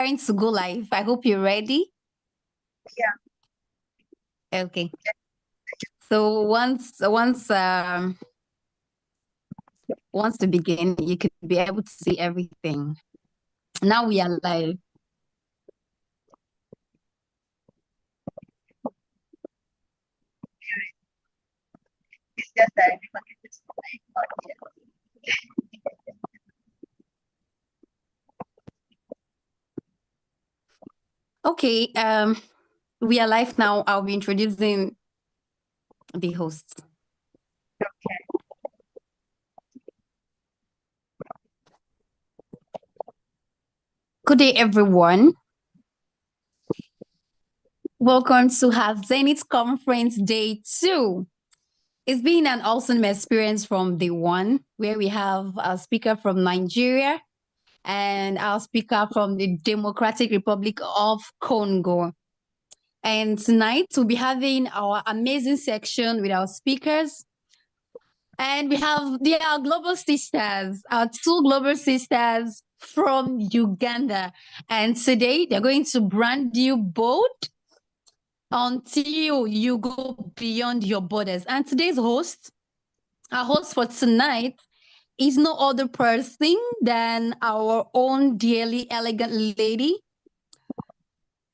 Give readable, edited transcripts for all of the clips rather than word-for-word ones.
Going to go live. I hope you're ready. Yeah. Okay. So once to begin, you could be able to see everything. Now we are live. It's just that everybody is not here. Okay. We are live now. I'll be introducing the host. Okay. Good day, everyone. Welcome to Herzenith Conference Day 2. It's been an awesome experience from day one, where we have a speaker from Nigeria and our speaker from the Democratic Republic of Congo. And tonight we'll be having our amazing section with our speakers. And we have our global sisters, our two global sisters from Uganda. And today they're going to brand you bold until you go beyond your borders. And today's host, our host for tonight, is no other person than our own dearly elegant lady,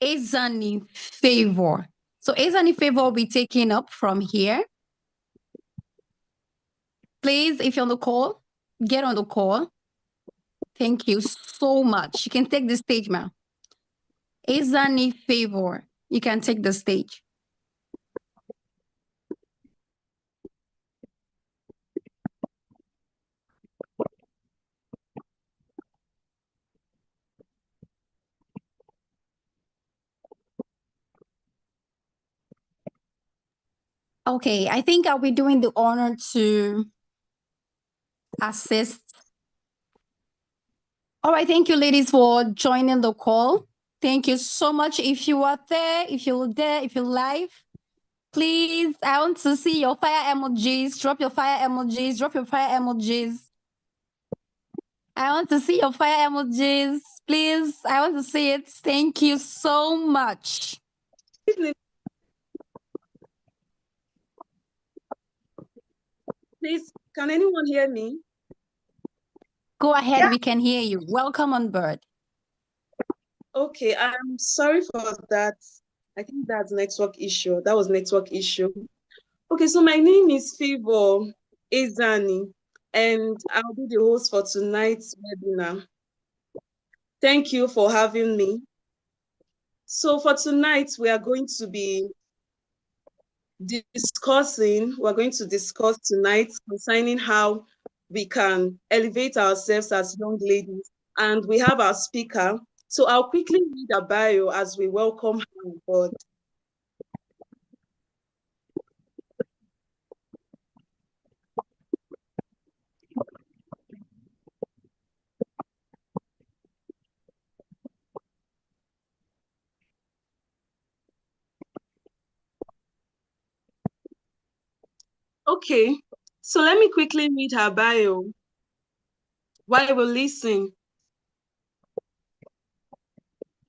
Herzenith Favor. So Herzenith Favor will be taking up from here. Please, if you're on the call, get on the call. Thank you so much. You can take the stage, ma'am. Herzenith Favor, you can take the stage. Okay, I think I'll be doing the honor to assist. All right, thank you, ladies, for joining the call. Thank you so much. If you are there, if you're there, if you're live, please, I want to see your fire emojis. Drop your fire emojis. Drop your fire emojis. I want to see your fire emojis. Please, I want to see it. Thank you so much. Please, can anyone hear me? Go ahead, we can hear you. Welcome on board. Okay, I'm sorry for that. I think that's network issue. That was network issue. Okay, so my name is Favor Ezani, and I'll be the host for tonight's webinar. Thank you for having me. So for tonight, we are going to be we're going to discuss tonight concerning how we can elevate ourselves as young ladies. And we have our speaker. So I'll quickly read her bio as we welcome her on board. Okay, so let me quickly read her bio while we listen.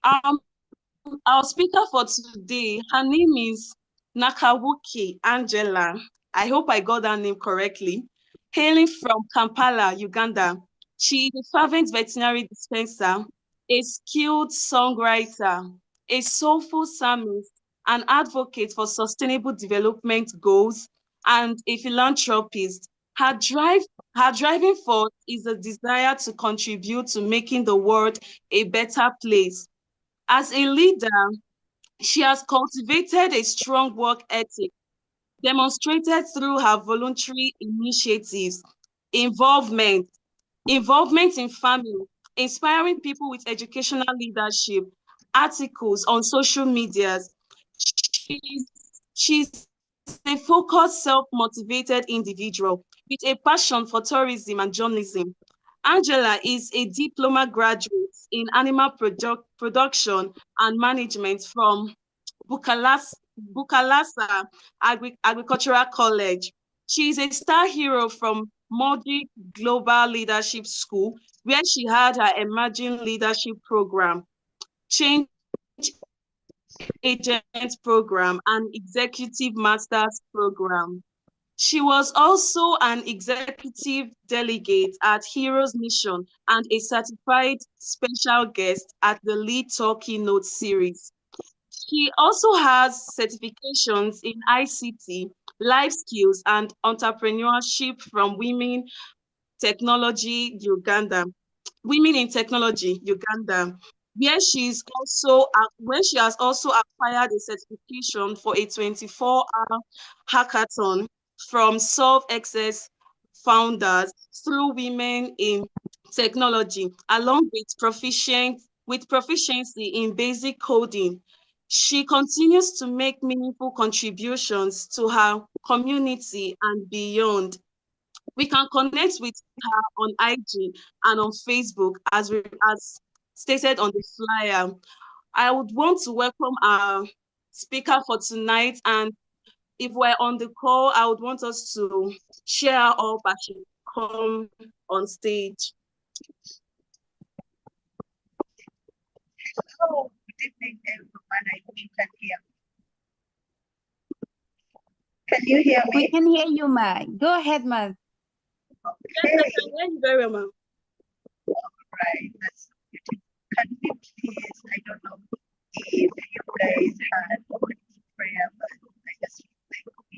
Our speaker for today, her name is Nakawuki Angela. I hope I got that name correctly. Hailing from Kampala, Uganda, she is a fervent veterinary dispenser, a skilled songwriter, a soulful psalmist, an advocate for sustainable development goals, and a philanthropist. Her driving force is a desire to contribute to making the world a better place. As a leader, she has cultivated a strong work ethic, demonstrated through her voluntary initiatives, involvement in family, inspiring people with educational leadership, articles on social medias. She's a focused, self-motivated individual with a passion for tourism and journalism. Angela is a diploma graduate in animal production and management from Bukalasa Agricultural College. She is a star hero from Modi Global Leadership School, where she had her emerging leadership program. change agent program, and executive master's program. She was also an executive delegate at Heroes Mission and a certified special guest at the Lead Talking Note series. She also has certifications in ICT, life skills, and entrepreneurship from Women in Technology Uganda, where she has also acquired a certification for a 24-hour hackathon from Solve Access founders through Women in Technology, along with proficiency in basic coding. She continues to make meaningful contributions to her community and beyond. We can connect with her on IG and on Facebook as stated on the flyer. I would want to welcome our speaker for tonight, and if we're on the call, I would want us to share up as she come on stage. Hello, good evening, everyone. I hope you can hear me. Can you hear We me? can hear you, Ma. Go ahead, Ma. Yes, I Okay. can hear you very well. Right, that's beautiful. Can we please, I don't know if you guys had opening prayer, but I just feel like we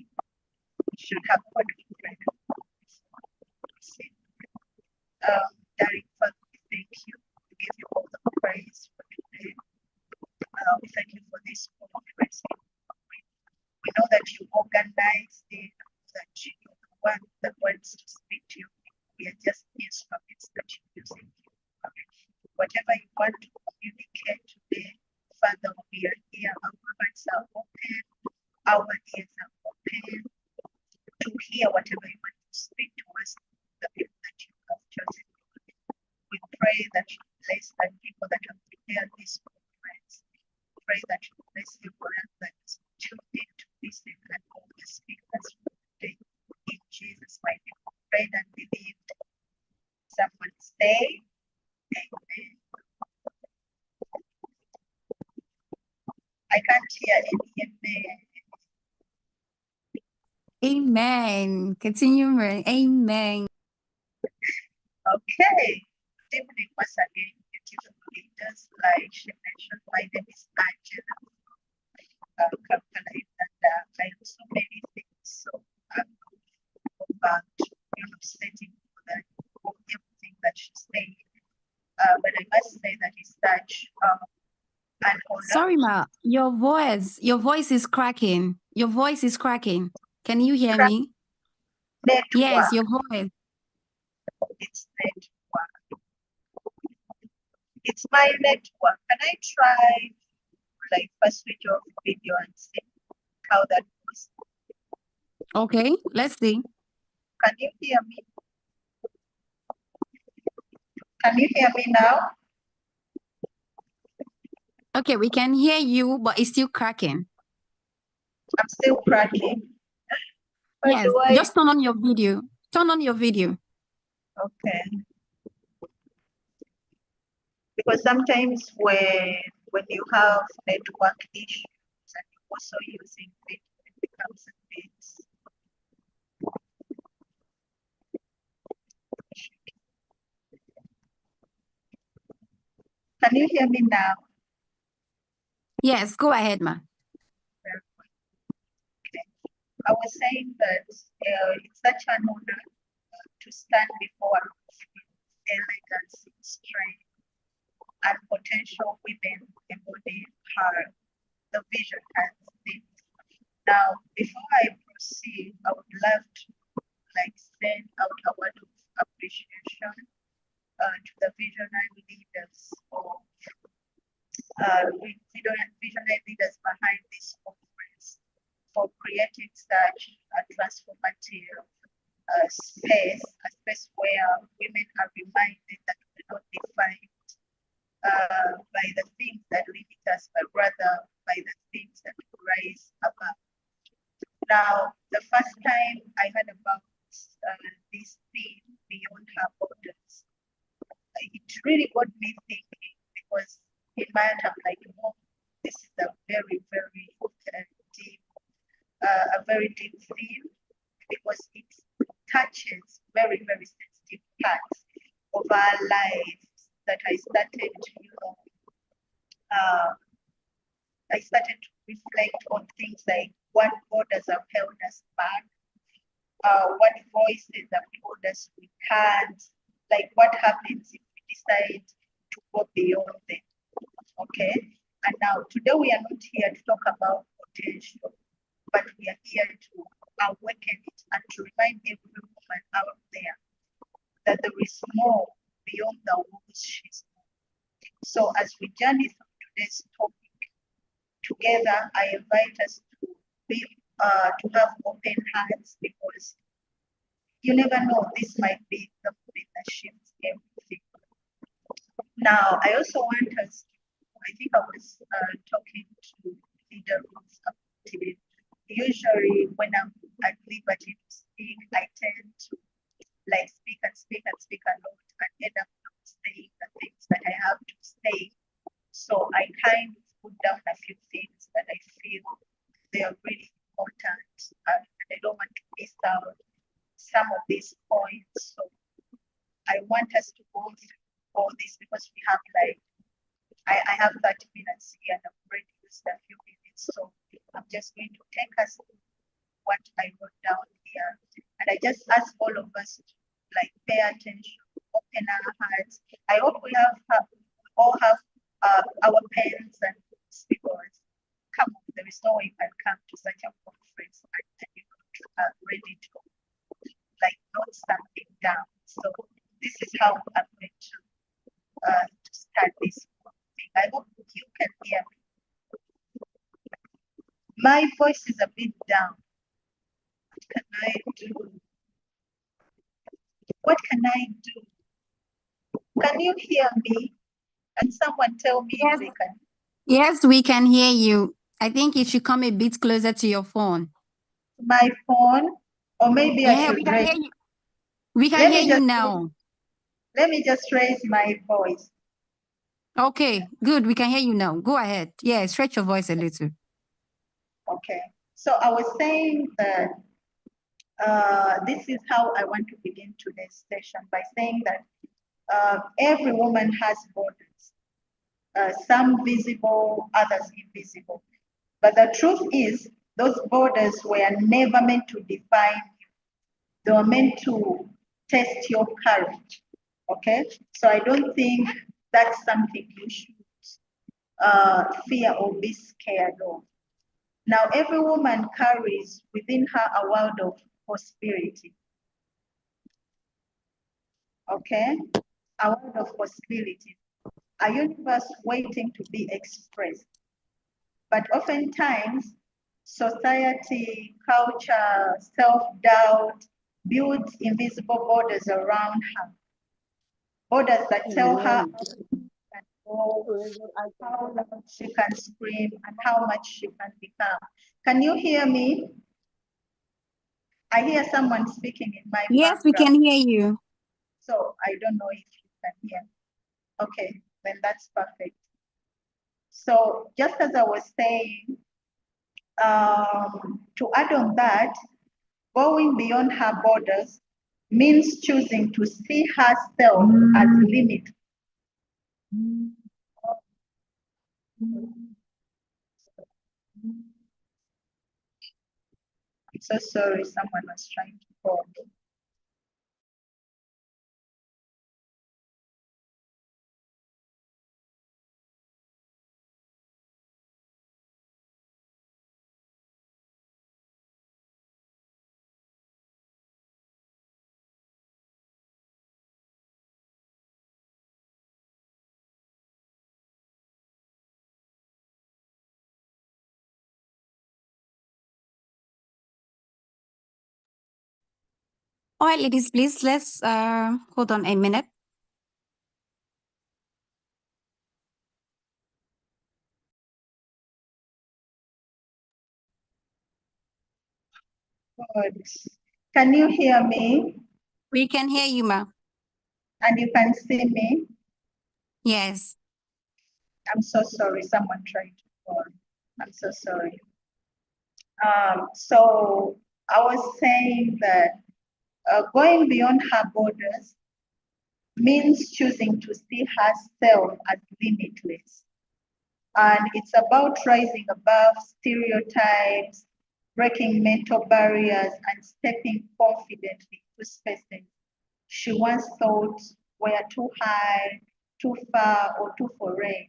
should have opening prayer. Darling Father, we thank you. We give you all the praise for today. We thank you for this conference. We know that you organized it, that you are the one that wants to speak to you. We are just instruments that you're using. Whatever you want to communicate today, Father, we are here. Our hearts are open, our ears are open to hear whatever you want to speak to us, the people that you have chosen. We pray that you bless the people that have prepared this conference. Pray that you bless everyone that is tuned in to listen and all the speakers for today. In Jesus' mighty name, we prayed and believed. Someone say, Amen. I can't hear any amen. Amen. Continue, Ma. Amen. Okay. Good evening once again, beautiful leaders. Like she mentioned, my name is Angela. Kampala, Uganda. I do so many things, so I'm about setting for that everything that she's saying. But I must say that it's such an honor. Sorry, Ma. Your voice is cracking. Your voice is cracking. Can you hear me? Network. Yes, your voice. It's network. It's my network. Can I try like first switch off video and see how that goes? Okay, let's see. Can you hear me? Can you hear me now? Okay, we can hear you, but it's still cracking. I'm still cracking. How Yes, do I? just turn on your video. Turn on your video. Okay. Because sometimes when you have network issues and you're also using video, it becomes a bit. Can you hear me now? Yes, go ahead, Ma. Okay. I was saying that it's such an honor to stand before elegance, strength, and potential women embody the vision and things. Now, before I proceed, I would love to send out a word of appreciation to the visionary leaders or visionary leaders behind this conference for creating such a transformative a space where women are reminded that we're not defined by the things that limit us, but rather by the things that rise above. Now, the first time I heard about this theme, Beyond Her Borders, it really got me thinking because in my heart, I'm like, oh, this is a very, very deep, a very deep theme, because it touches very, very sensitive parts of our lives that I started, I started to reflect on things like what borders have held us back, what voices have told us we can't, like what happens if we decide to go beyond them. Okay, and now today we are not here to talk about potential, but we are here to awaken it and to remind every woman out there that there is more beyond the walls she's on. So as we journey through today's topic together, I invite us to be to have open hearts, because you never know, this might be the moment that shifts everything. Now, I also want us to, I think I was talking to leader Ruth about it. Usually when I'm at liberty to speak, I tend to like speak and speak and speak a lot and end up not saying the things that I have to say. So I kind of put down a few things that I feel they are really important, and I don't want to miss out some of these points. So I want us to go through all this, because we have like, I have 30 minutes here and I've already used a few minutes. So I'm just going to take us through what I wrote down here. And I just ask all of us to like pay attention, open our hearts. I hope we all have our pens and books, because come on, there is no way you can come to such a conference and you're not ready to like note something down. So this is how I'm going to start this thing. I hope you can hear me. My voice is a bit down. What can I do? What can I do? Can you hear me? And someone tell me if they can. Yes, we can hear you. I think you should come a bit closer to your phone. My phone, or maybe I Yeah, should we can raise. hear you. We can Let hear me you just now. Let me just raise my voice. Okay, good. We can hear you now. Go ahead. Yeah, stretch your voice a little. Okay. So I was saying that this is how I want to begin today's session, by saying that every woman has borders, some visible, others invisible. But the truth is, those borders were never meant to define you. They were meant to test your courage. Okay? So I don't think that's something you should fear or be scared of. Now, every woman carries within her a world of possibility. Okay? A world of possibility. A universe waiting to be expressed. But oftentimes, society, culture, self-doubt builds invisible borders around her. Borders that tell her how loud she can scream and how much she can become. Can you hear me? I hear someone speaking in my Yes, we background. can hear you. So I don't know if you can hear. Okay, then that's perfect. So just as I was saying, to add on that, going beyond her borders means choosing to see herself as limited. I'm so sorry, someone was trying to call me. All right, ladies, please let's hold on a minute. Good. Can you hear me? We can hear you, ma. And you can see me? Yes. I'm so sorry. Someone tried to call. I'm so sorry. So I was saying that going beyond her borders means choosing to see herself as limitless. And it's about rising above stereotypes, breaking mental barriers, and stepping confidently to spaces she once thought were too high, too far, or too foreign.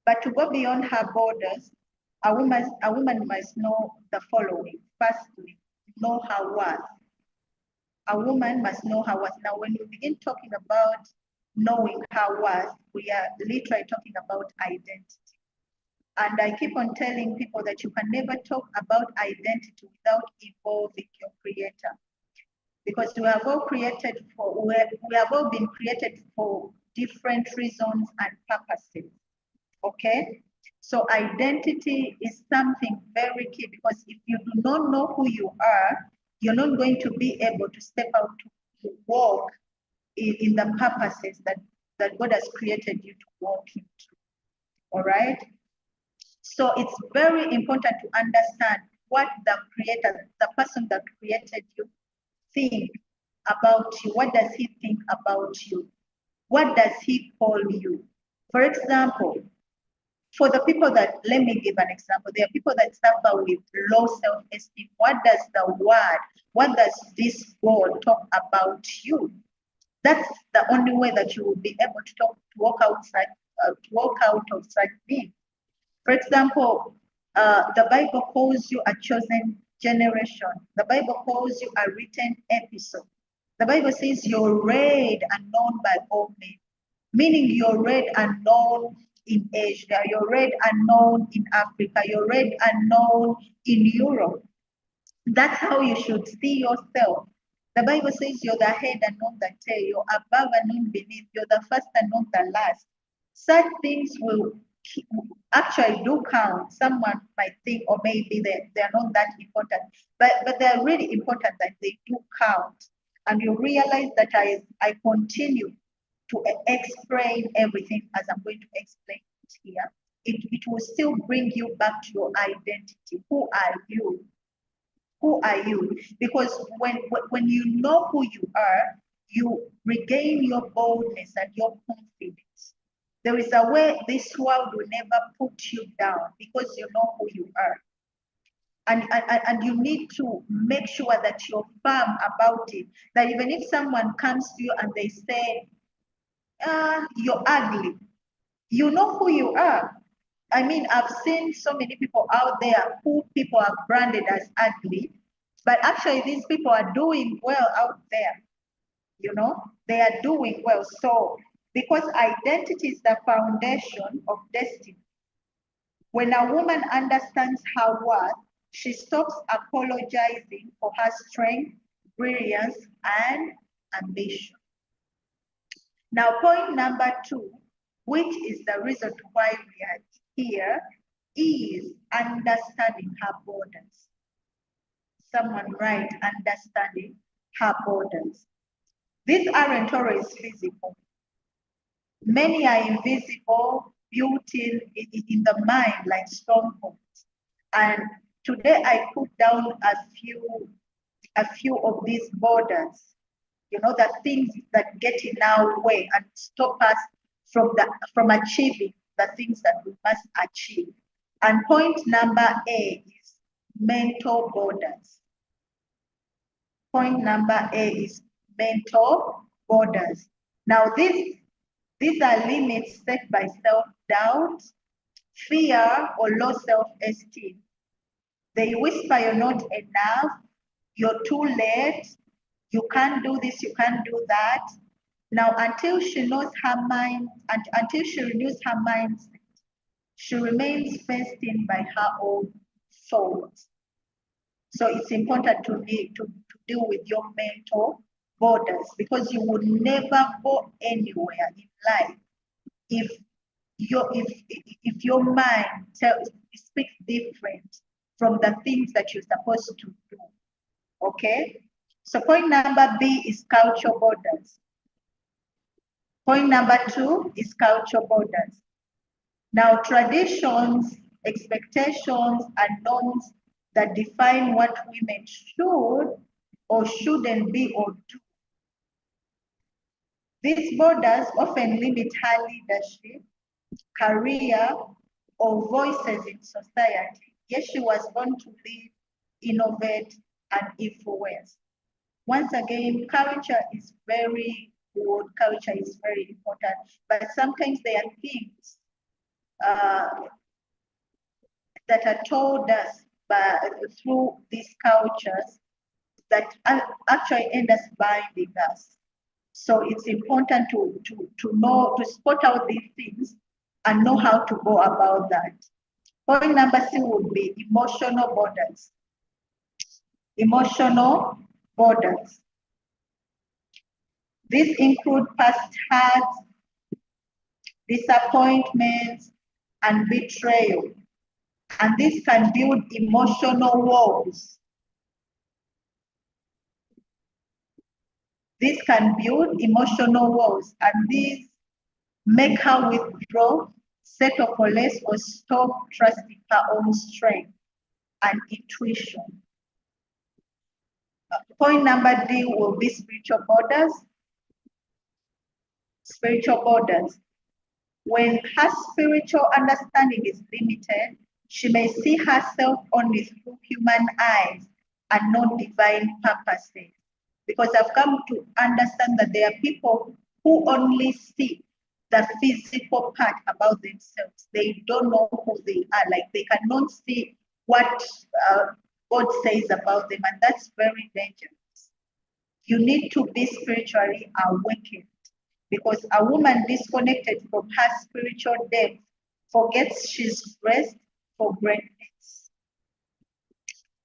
But to go beyond her borders, a woman must know the following. Firstly, know her worth. A woman must know her worth. Now, when we begin talking about knowing her worth, we are literally talking about identity. And I keep on telling people that you can never talk about identity without involving your creator. Because we have all been created for different reasons and purposes. Okay? So identity is something very key, because if you do not know who you are, you're not going to be able to step out to walk in the purposes that God has created you to walk into. All right? So it's very important to understand what the creator, the person that created you, think about you. What does he think about you? What does he call you? For example, for the people that, let me give an example. There are people that suffer with low self-esteem. What does the word, what does this God talk about you? That's the only way that you will be able to walk out of such things. For example, the Bible calls you a chosen generation. The Bible calls you a written epistle. The Bible says you're read and known by all men, meaning you're read and known in Asia, you're read and known in Africa, you're read and known in Europe. That's how you should see yourself. The Bible says you're the head and not the tail, you're above and not beneath, you're the first and not the last. Such things will actually do count. Someone might think, or maybe they're not that important, but they're really important, that they do count. And you realize that I continue to explain everything as I'm going to explain it here, it will still bring you back to your identity. Who are you? Who are you? Because when you know who you are, you regain your boldness and your confidence. There is a way this world will never put you down, because you know who you are. And you need to make sure that you're firm about it. That even if someone comes to you and they say, you're ugly, you know who you are. I mean, I've seen so many people out there who people are branded as ugly, but actually these people are doing well out there. You know, they are doing well. So, because identity is the foundation of destiny. When a woman understands her worth, she stops apologizing for her strength, brilliance, and ambition. Now, point number 2, which is the reason why we are here, is understanding her borders. Someone write, understanding her borders. These aren't always physical. Many are invisible, built in the mind like strongholds. And today I put down a few of these borders. You know, the things that get in our way and stop us from achieving the things that we must achieve. And point number A is mental borders. Point number A is mental borders. Now, these are limits set by self-doubt, fear, or low self-esteem. They whisper you're not enough, you're too late, you can't do this, you can't do that. Now, until she knows her mind, and until she renews her mindset, she remains fenced in by her own thoughts. So it's important to deal with your mental borders, because you will never go anywhere in life if your mind speaks different from the things that you're supposed to do. Okay? So point number B is cultural borders. Point number 2 is cultural borders. Now, traditions, expectations, and norms that define what women should or shouldn't be or do. These borders often limit her leadership, career, or voices in society. Yes, she was born to live, innovate, and influence. Once again, culture is very good, culture is very important, but sometimes there are things uh, that are told us through these cultures that actually end up binding us. So it's important to know, to spot out these things and know how to go about that. Point number C would be emotional borders. Emotional borders. These include past hurts, disappointments, and betrayal. And this can build emotional walls. This can build emotional walls, and these make her withdraw, settle for less, or stop trusting her own strength and intuition. Point number D will be spiritual borders. Spiritual borders. When her spiritual understanding is limited, she may see herself only through human eyes and not divine purposes. Because I've come to understand that there are people who only see the physical part about themselves. They don't know who they are. Like they cannot see what God says about them, and that's very dangerous. You need to be spiritually awakened, because a woman disconnected from her spiritual depth forgets she's dressed for greatness.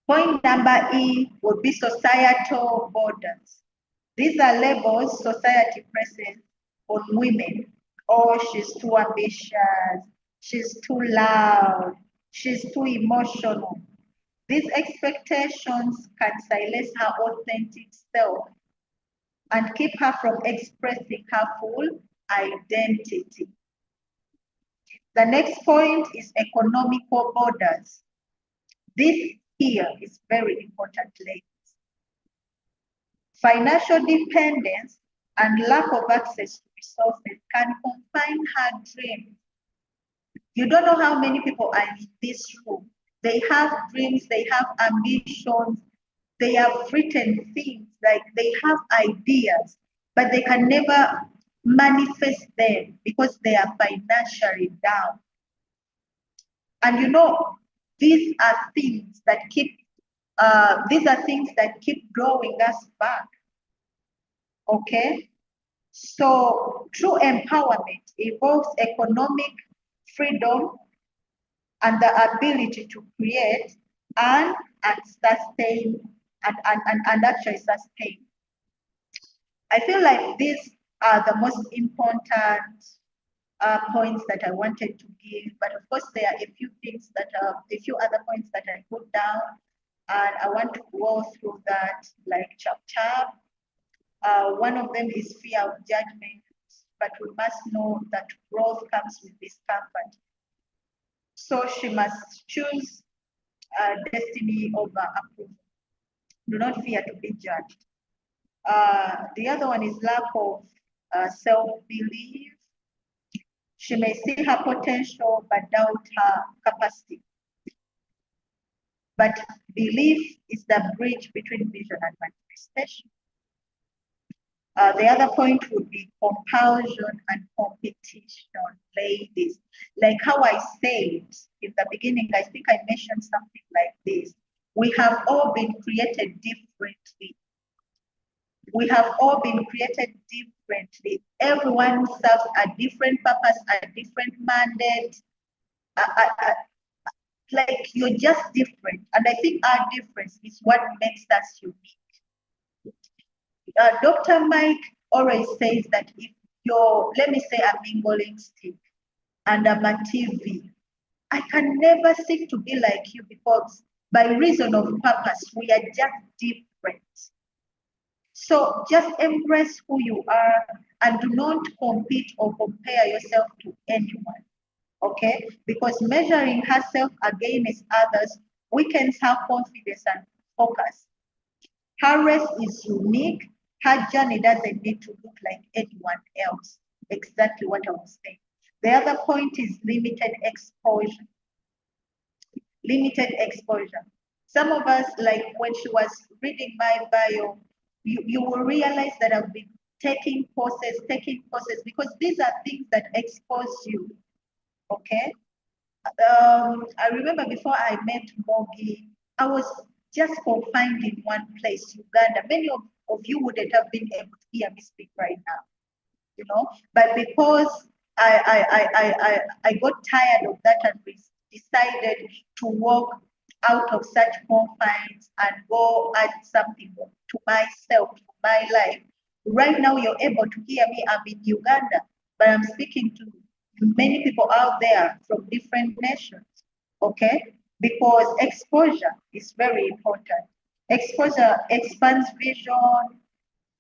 Point number E would be societal borders. These are labels society places on women. Oh, she's too ambitious, she's too loud, she's too emotional. These expectations can silence her authentic self and keep her from expressing her full identity. The next point is economical borders. This here is very important, ladies. Financial dependence and lack of access to resources can confine her dreams. You don't know how many people are in this room. They have dreams, they have ambitions, they have written things, like they have ideas, but they can never manifest them because they are financially down. And you know, these are things that keep drawing us back. Okay, so true empowerment involves economic freedom and the ability to create and sustain and actually sustain. I feel like these are the most important points that I wanted to give, but of course there are a few things that a few other points that I put down, and I want to go through that like chap chap. One of them is fear of judgment, but we must know that growth comes with discomfort. So she must choose destiny over approval. Do not fear to be judged. The other one is lack of self-belief. She may see her potential but doubt her capacity. But belief is the bridge between vision and manifestation. The other point would be compulsion and competition, ladies. Like how I said in the beginning, I think I mentioned something like this. We have all been created differently. We have all been created differently. Everyone serves a different purpose, a different mandate. Like you're just different. And I think our difference is what makes us unique. Dr. Mike always says that if you're, let me say, a mingling stick and I'm a TV, I can never seek to be like you because by reason of purpose, we are just different. So just embrace who you are and do not compete or compare yourself to anyone. okay? Because measuring herself against others weakens her confidence and focus. Her race is unique. Her journey doesn't need to look like anyone else. Exactly what I was saying. The other point is limited exposure. Limited exposure. Some of us, like when she was reading my bio, you will realize that I've been taking courses, because these are things that expose you, okay? I remember before I met Mogi, I was just confined in one place, Uganda. Many of you wouldn't have been able to hear me speak right now, you know. But because I got tired of that and decided to walk out of such confines and go add something to myself, to my life. Right now, you're able to hear me. I'm in Uganda, but I'm speaking to many people out there from different nations, okay? Because exposure is very important. Exposure expands vision.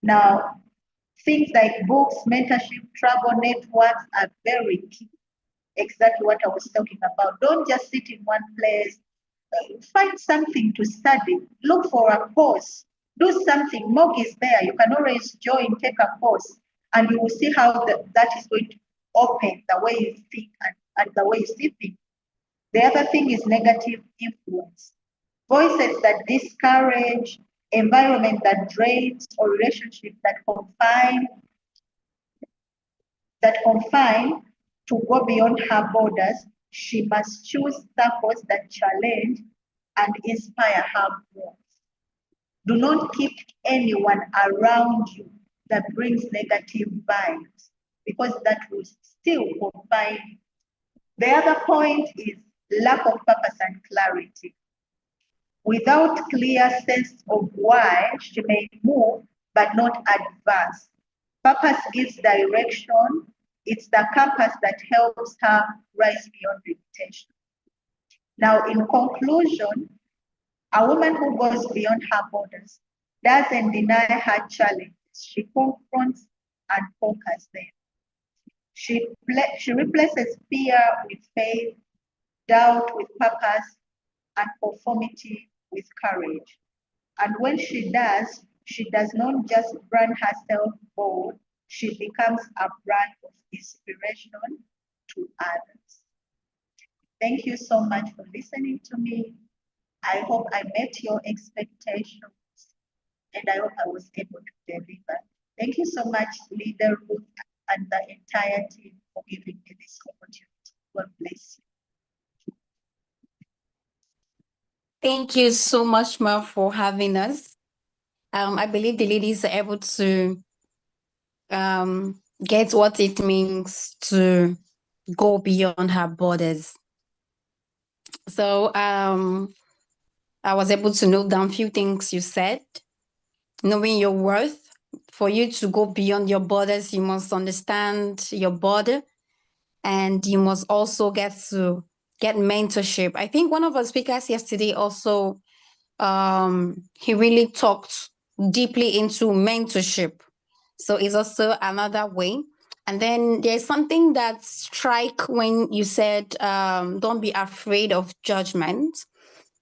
Now, things like books, mentorship, travel networks are very key. Exactly what I was talking about. Don't just sit in one place. Find something to study. Look for a course. Do something. Mog is there. You can always join, take a course, and you will see how that is going to open the way you think and the way you see things. The other thing is negative influence. Voices that discourage, environment that drains, or relationships that confine to go beyond her borders. She must choose circles that challenge and inspire her growth. Do not keep anyone around you that brings negative vibes, because that will still confine you. The other point is lack of purpose and clarity. Without clear sense of why, she may move but not advance. Purpose gives direction. It's the compass that helps her rise beyond limitation. Now, in conclusion, a woman who goes beyond her borders doesn't deny her challenges. She confronts and conquers them. She replaces fear with faith, doubt with purpose, and conformity with courage. And when she does not just brand herself bold, she becomes a brand of inspiration to others. Thank you so much for listening to me. I hope I met your expectations, and I hope I was able to deliver. Thank you so much, Leader Ruth and the entire team, for giving me this opportunity. God bless you. Thank you so much, Ma, for having us. I believe the ladies are able to get what it means to go beyond her borders. So I was able to note down a few things you said. Knowing your worth. For you to go beyond your borders, you must understand your border, and you must also get mentorship. I think one of our speakers yesterday also, he really talked deeply into mentorship. So it's also another way. And then there's something that strike when you said, don't be afraid of judgment,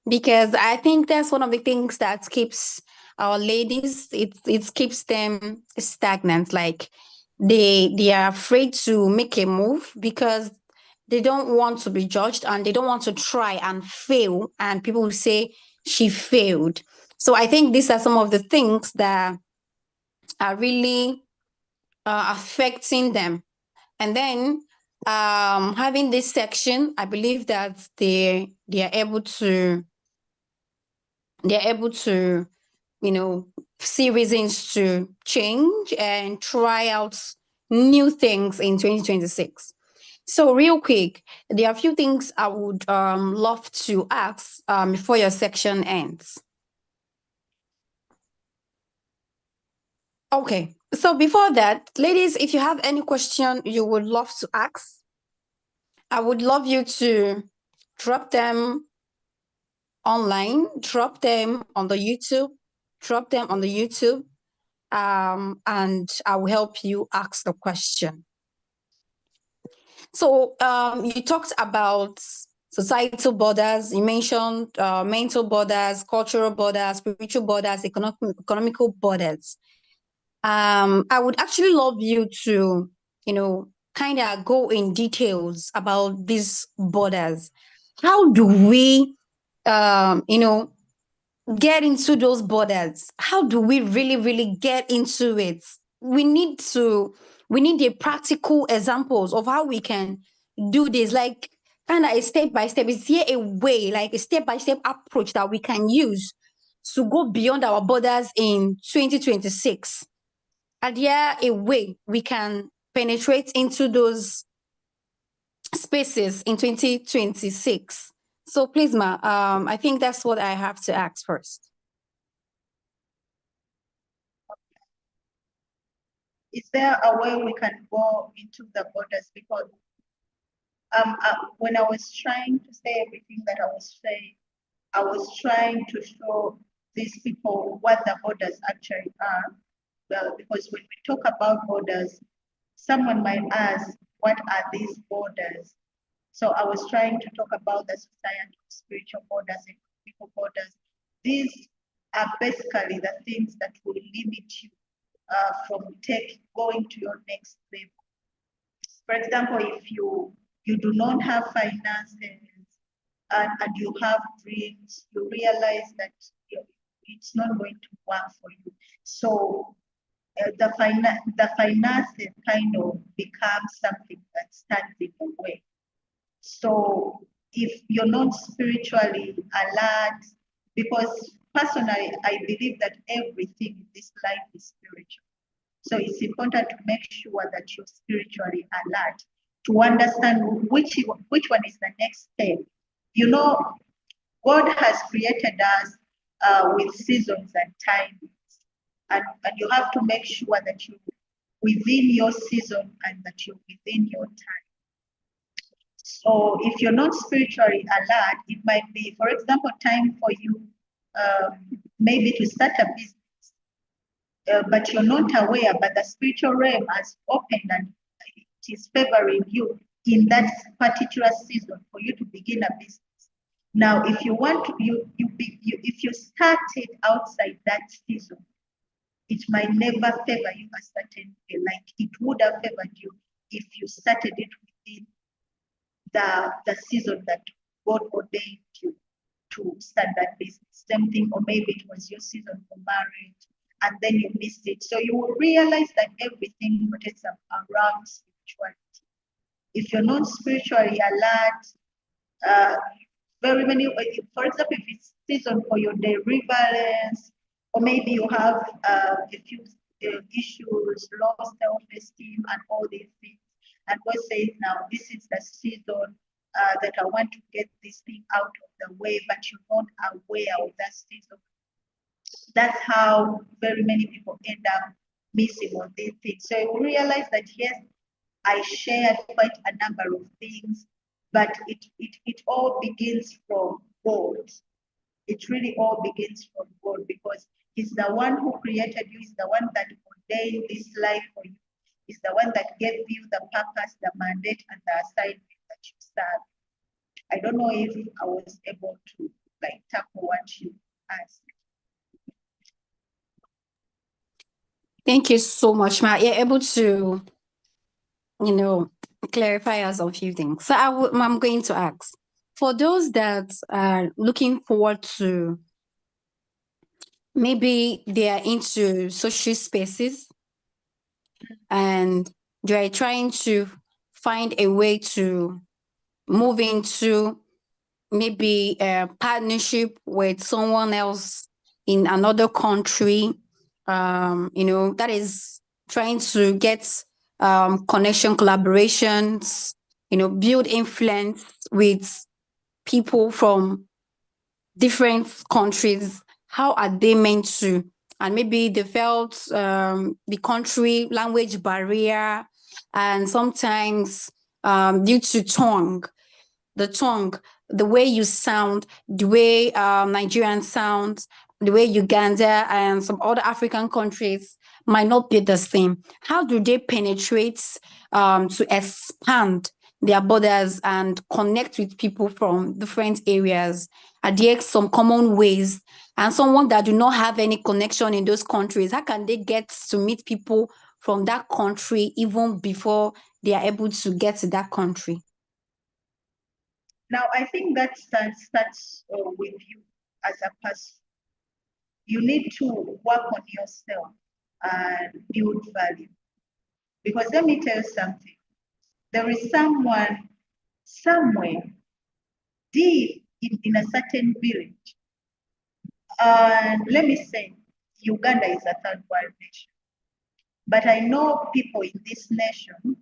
because I think that's one of the things that keeps our ladies, it keeps them stagnant. Like they are afraid to make a move because they don't want to be judged, and they don't want to try and fail, and people will say she failed. So I think these are some of the things that are really affecting them. And then having this section, I believe that they are able to see reasons to change and try out new things in 2026. So real quick, there are a few things I would love to ask before your section ends. Okay, so before that, ladies, if you have any question you would love to ask, I would love you to drop them online, drop them on the YouTube, and I will help you ask the question. So you talked about societal borders. You mentioned mental borders, cultural borders, spiritual borders, economical borders. I would actually love you to, kind of go in details about these borders. How do we, get into those borders? How do we really, really get into it? We need a practical examples of how we can do this, like kind of a step by step. Is here a way, like a step by step approach that we can use to go beyond our borders in 2026? Are there a way we can penetrate into those spaces in 2026? So please, ma, I think that's what I have to ask first. Is there a way we can go into the borders? Because when I was trying to say everything that I was saying, I was trying to show these people what the borders actually are. Well, because when we talk about borders, someone might ask, what are these borders? So I was trying to talk about the societal, spiritual borders, and people borders. These are basically the things that will limit you from going to your next level. For example, if you do not have finances and you have dreams, you realize that it's not going to work for you. So the finances kind of becomes something that stands in the way. So if you're not spiritually alert, because personally, I believe that everything in this life is spiritual. So it's important to make sure that you're spiritually alert to understand which one is the next step. God has created us with seasons and timings, and you have to make sure that you're within your season and that you're within your time. So if you're not spiritually alert, it might be, for example, time for you maybe to start a business. But you're not aware, but the spiritual realm has opened and it is favoring you in that particular season for you to begin a business. Now, if you want to, if you start it outside that season, it might never favor you a certain way, like it would have favored you if you started it within the season that God ordained you to start that business. Same thing, or maybe it was your season for marriage and then you missed it. So you will realize that everything rotates around spirituality. If you're not spiritually alert, very many, for example, if it's season for your deliverance, or maybe you have a few issues, low self-esteem and all these things, and God says, now this is the season that I want to get this thing out of the way, but you're not aware of that season. That's how very many people end up missing on these things. So you realize that, yes, I shared quite a number of things, but it all begins from God. It really all begins from God, because He's the one who created you, He's the one that ordained this life for you. He's the one that gave you the purpose, the mandate, and the assignment that you serve. I don't know if I was able to tackle what you asked. Thank you so much, Ma. You're able to, clarify us a few things. So I'm going to ask, for those that are looking forward to, maybe they are into social spaces and they are trying to find a way to move into maybe a partnership with someone else in another country, that is trying to get connection, collaborations, build influence with people from different countries. How are they meant to? And maybe they felt the country language barrier, and sometimes due to the way you sound, the way Nigerians sound, the way Uganda and some other African countries might not be the same. How do they penetrate to expand their borders and connect with people from different areas, adhere some common ways. And someone that do not have any connection in those countries, how can they get to meet people from that country even before they are able to get to that country? Now, I think that starts with you as a person. You need to work on yourself and build value. Because let me tell you something. There is someone somewhere deep in a certain village. And let me say, Uganda is a third world nation. But I know people in this nation,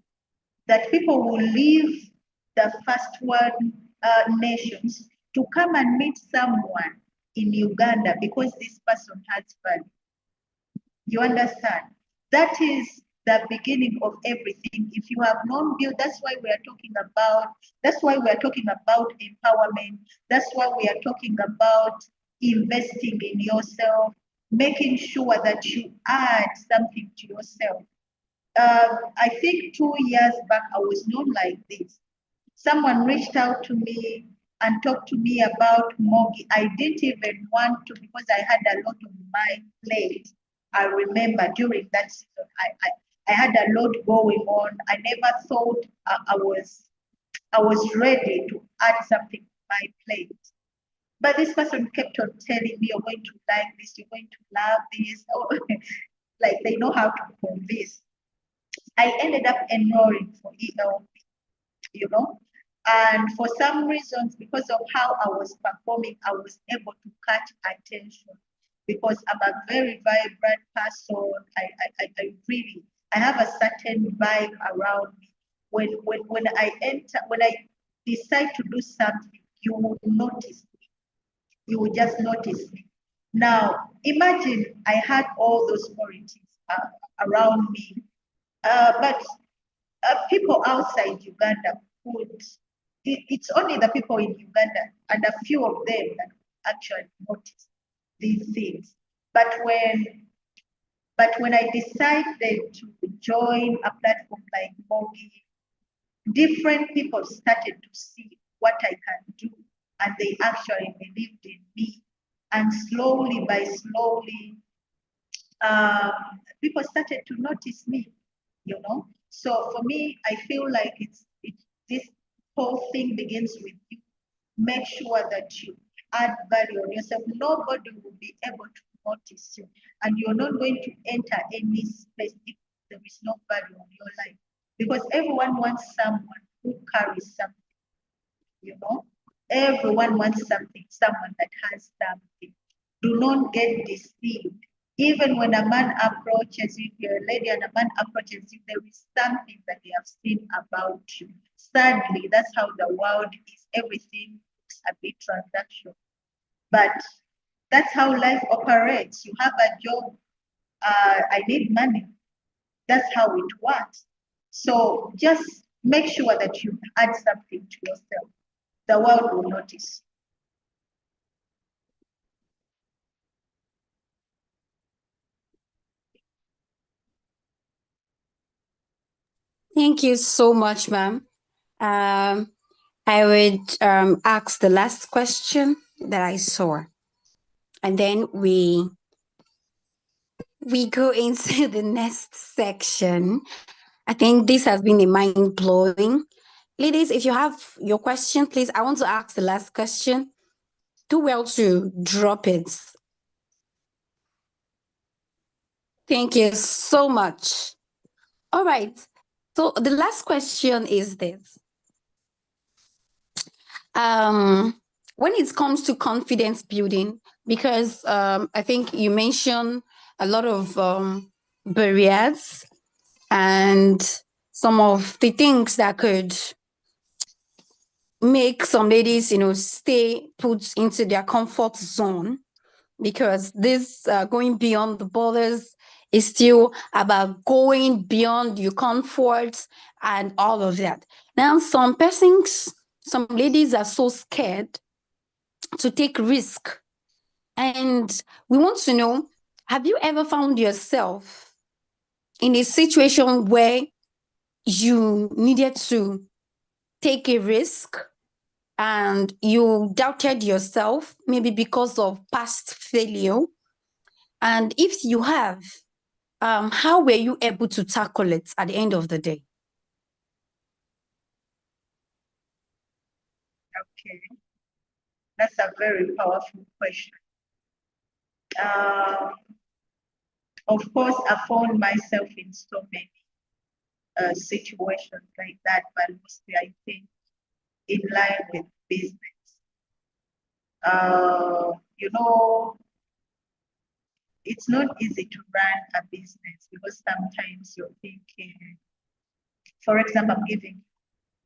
that people will leave the first world nations to come and meet someone in Uganda because this person has value. You understand? That is the beginning of everything. If you have known build, that's why we are talking about empowerment. That's why we are talking about investing in yourself, making sure that you add something to yourself. I think 2 years back, I was not like this. Someone reached out to me and talked to me about mortgage. I didn't even want to because I had a lot on my plate. I remember during that season, I had a lot going on. I never thought I was ready to add something to my plate. But this person kept on telling me, you're going to like this, you're going to love this. Oh, like they know how to convince. I ended up enrolling for ELP, you know. And for some reasons, because of how I was performing, I was able to catch attention because I'm a very vibrant person. I really, I have a certain vibe around me. When I enter, when I decide to do something, you will notice me. You will just notice me. Now, imagine I had all those qualities around me, but people outside Uganda would, it's only the people in Uganda and a few of them that actually notice these things. But when I decided to join a platform like Mogi, different people started to see what I can do, and they actually believed in me. And slowly by slowly, people started to notice me, you know. So for me, I feel like it's this whole thing begins with you. Make sure that you add value on yourself. Nobody will be able to notice you, and you're not going to enter any space if there is no value on your life. Because everyone wants someone who carries something, you know. Everyone wants something, someone that has something. Do not get deceived. Even when a man approaches you, you're a lady and a man approaches you, there is something that they have seen about you. Sadly, that's how the world is. Everything is a bit transactional. But that's how life operates. You have a job, I need money. That's how it works. So just make sure that you add something to yourself. The world will notice. Thank you so much, ma'am. Um, I would ask the last question that I saw, and then we go into the next section. I think this has been a mind blowing. Ladies, if you have your question, please, I want to ask the last question. Do well to drop it. Thank you so much. All right. So the last question is this. When it comes to confidence building, because I think you mentioned a lot of barriers and some of the things that could make some ladies, stay put into their comfort zone, because this going beyond the borders is still about going beyond your comforts and all of that. Now, some persons, some ladies are so scared to take risk. And we want to know, have you ever found yourself in a situation where you needed to take a risk and you doubted yourself, maybe because of past failure? And if you have, how were you able to tackle it at the end of the day? Okay, that's a very powerful question. Of course, I found myself in so many situations like that, but mostly I think in line with business. You know, it's not easy to run a business because sometimes you're thinking, for example, I'm giving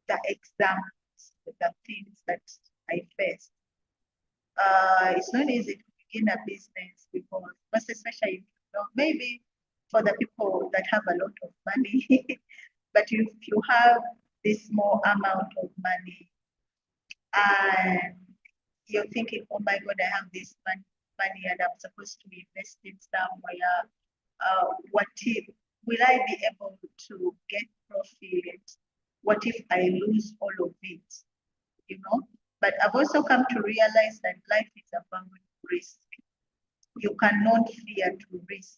the examples, the things that I faced. It's not easy to begin a business because, most especially, maybe for the people that have a lot of money, but if you have this small amount of money and you're thinking, oh my God, I have this money and I'm supposed to invest it somewhere. What if, will I be able to get profit? What if I lose all of it? But I've also come to realize that life is about risk. You cannot fear to risk.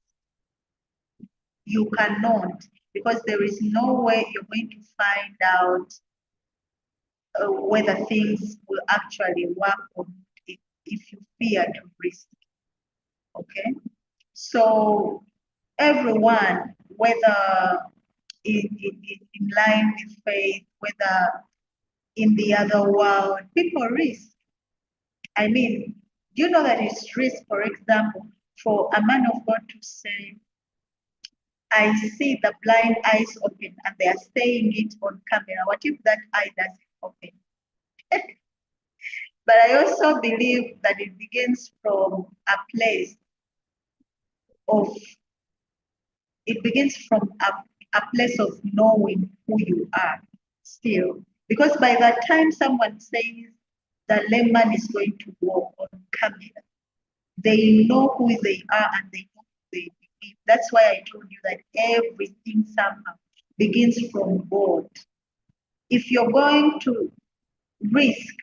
You cannot, because there is no way you're going to find out whether things will actually work or if you fear to risk. Okay, so everyone, whether in line with faith, whether in the other world, people risk. I mean, do you know that it's risk, for example, for a man of God to say, I see the blind eyes open, and they are saying it on camera. What if that eye doesn't open? But I also believe that it begins from a place of, it begins from a place of knowing who you are still. Because by the time someone says the layman is going to walk on camera, they know who they are and they know who they believe. That's why I told you that everything somehow begins from God. If you're going to risk,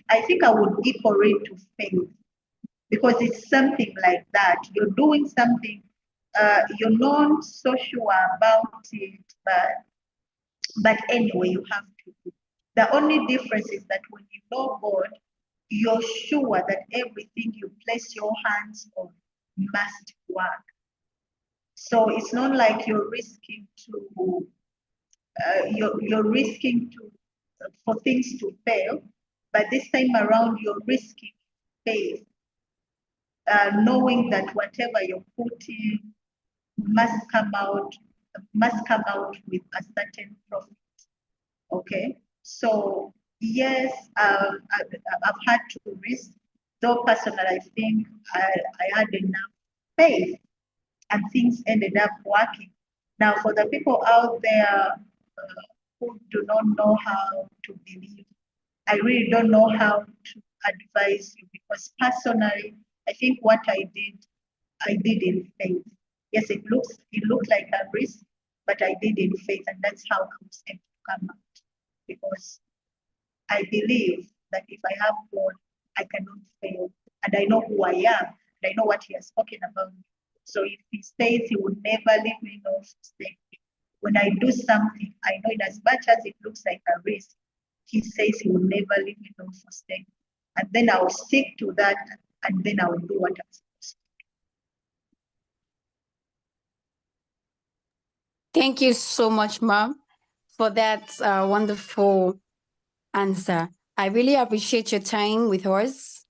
I think I would equate to faith, because it's something like that. You're doing something, you're not so sure about it, but anyway, you have to. The only difference is that when you know God, you're sure that everything you place your hands on must work. So it's not like you're risking to, you're risking to for things to fail, but this time around you're risking faith, knowing that whatever you're putting must come out with a certain profit. Okay, so yes, I've had to risk, though personally I think I had enough faith and things ended up working. Now, for the people out there who do not know how to believe, I really don't know how to advise you, because personally, I think what I did in faith. Yes, it looked like a risk, but I did in faith, and that's how I was able to come out. Because I believe that if I have God, I cannot fail, and I know who I am, and I know what He has spoken about me. So if He says He will never leave me nor forsake me, when I do something, I know in as much as it looks like a risk, He says He will never leave me nor forsake me, and then I will stick to that, and then I will do what I'm supposed to. Thank you so much, Mom, for that wonderful answer. I really appreciate your time with us.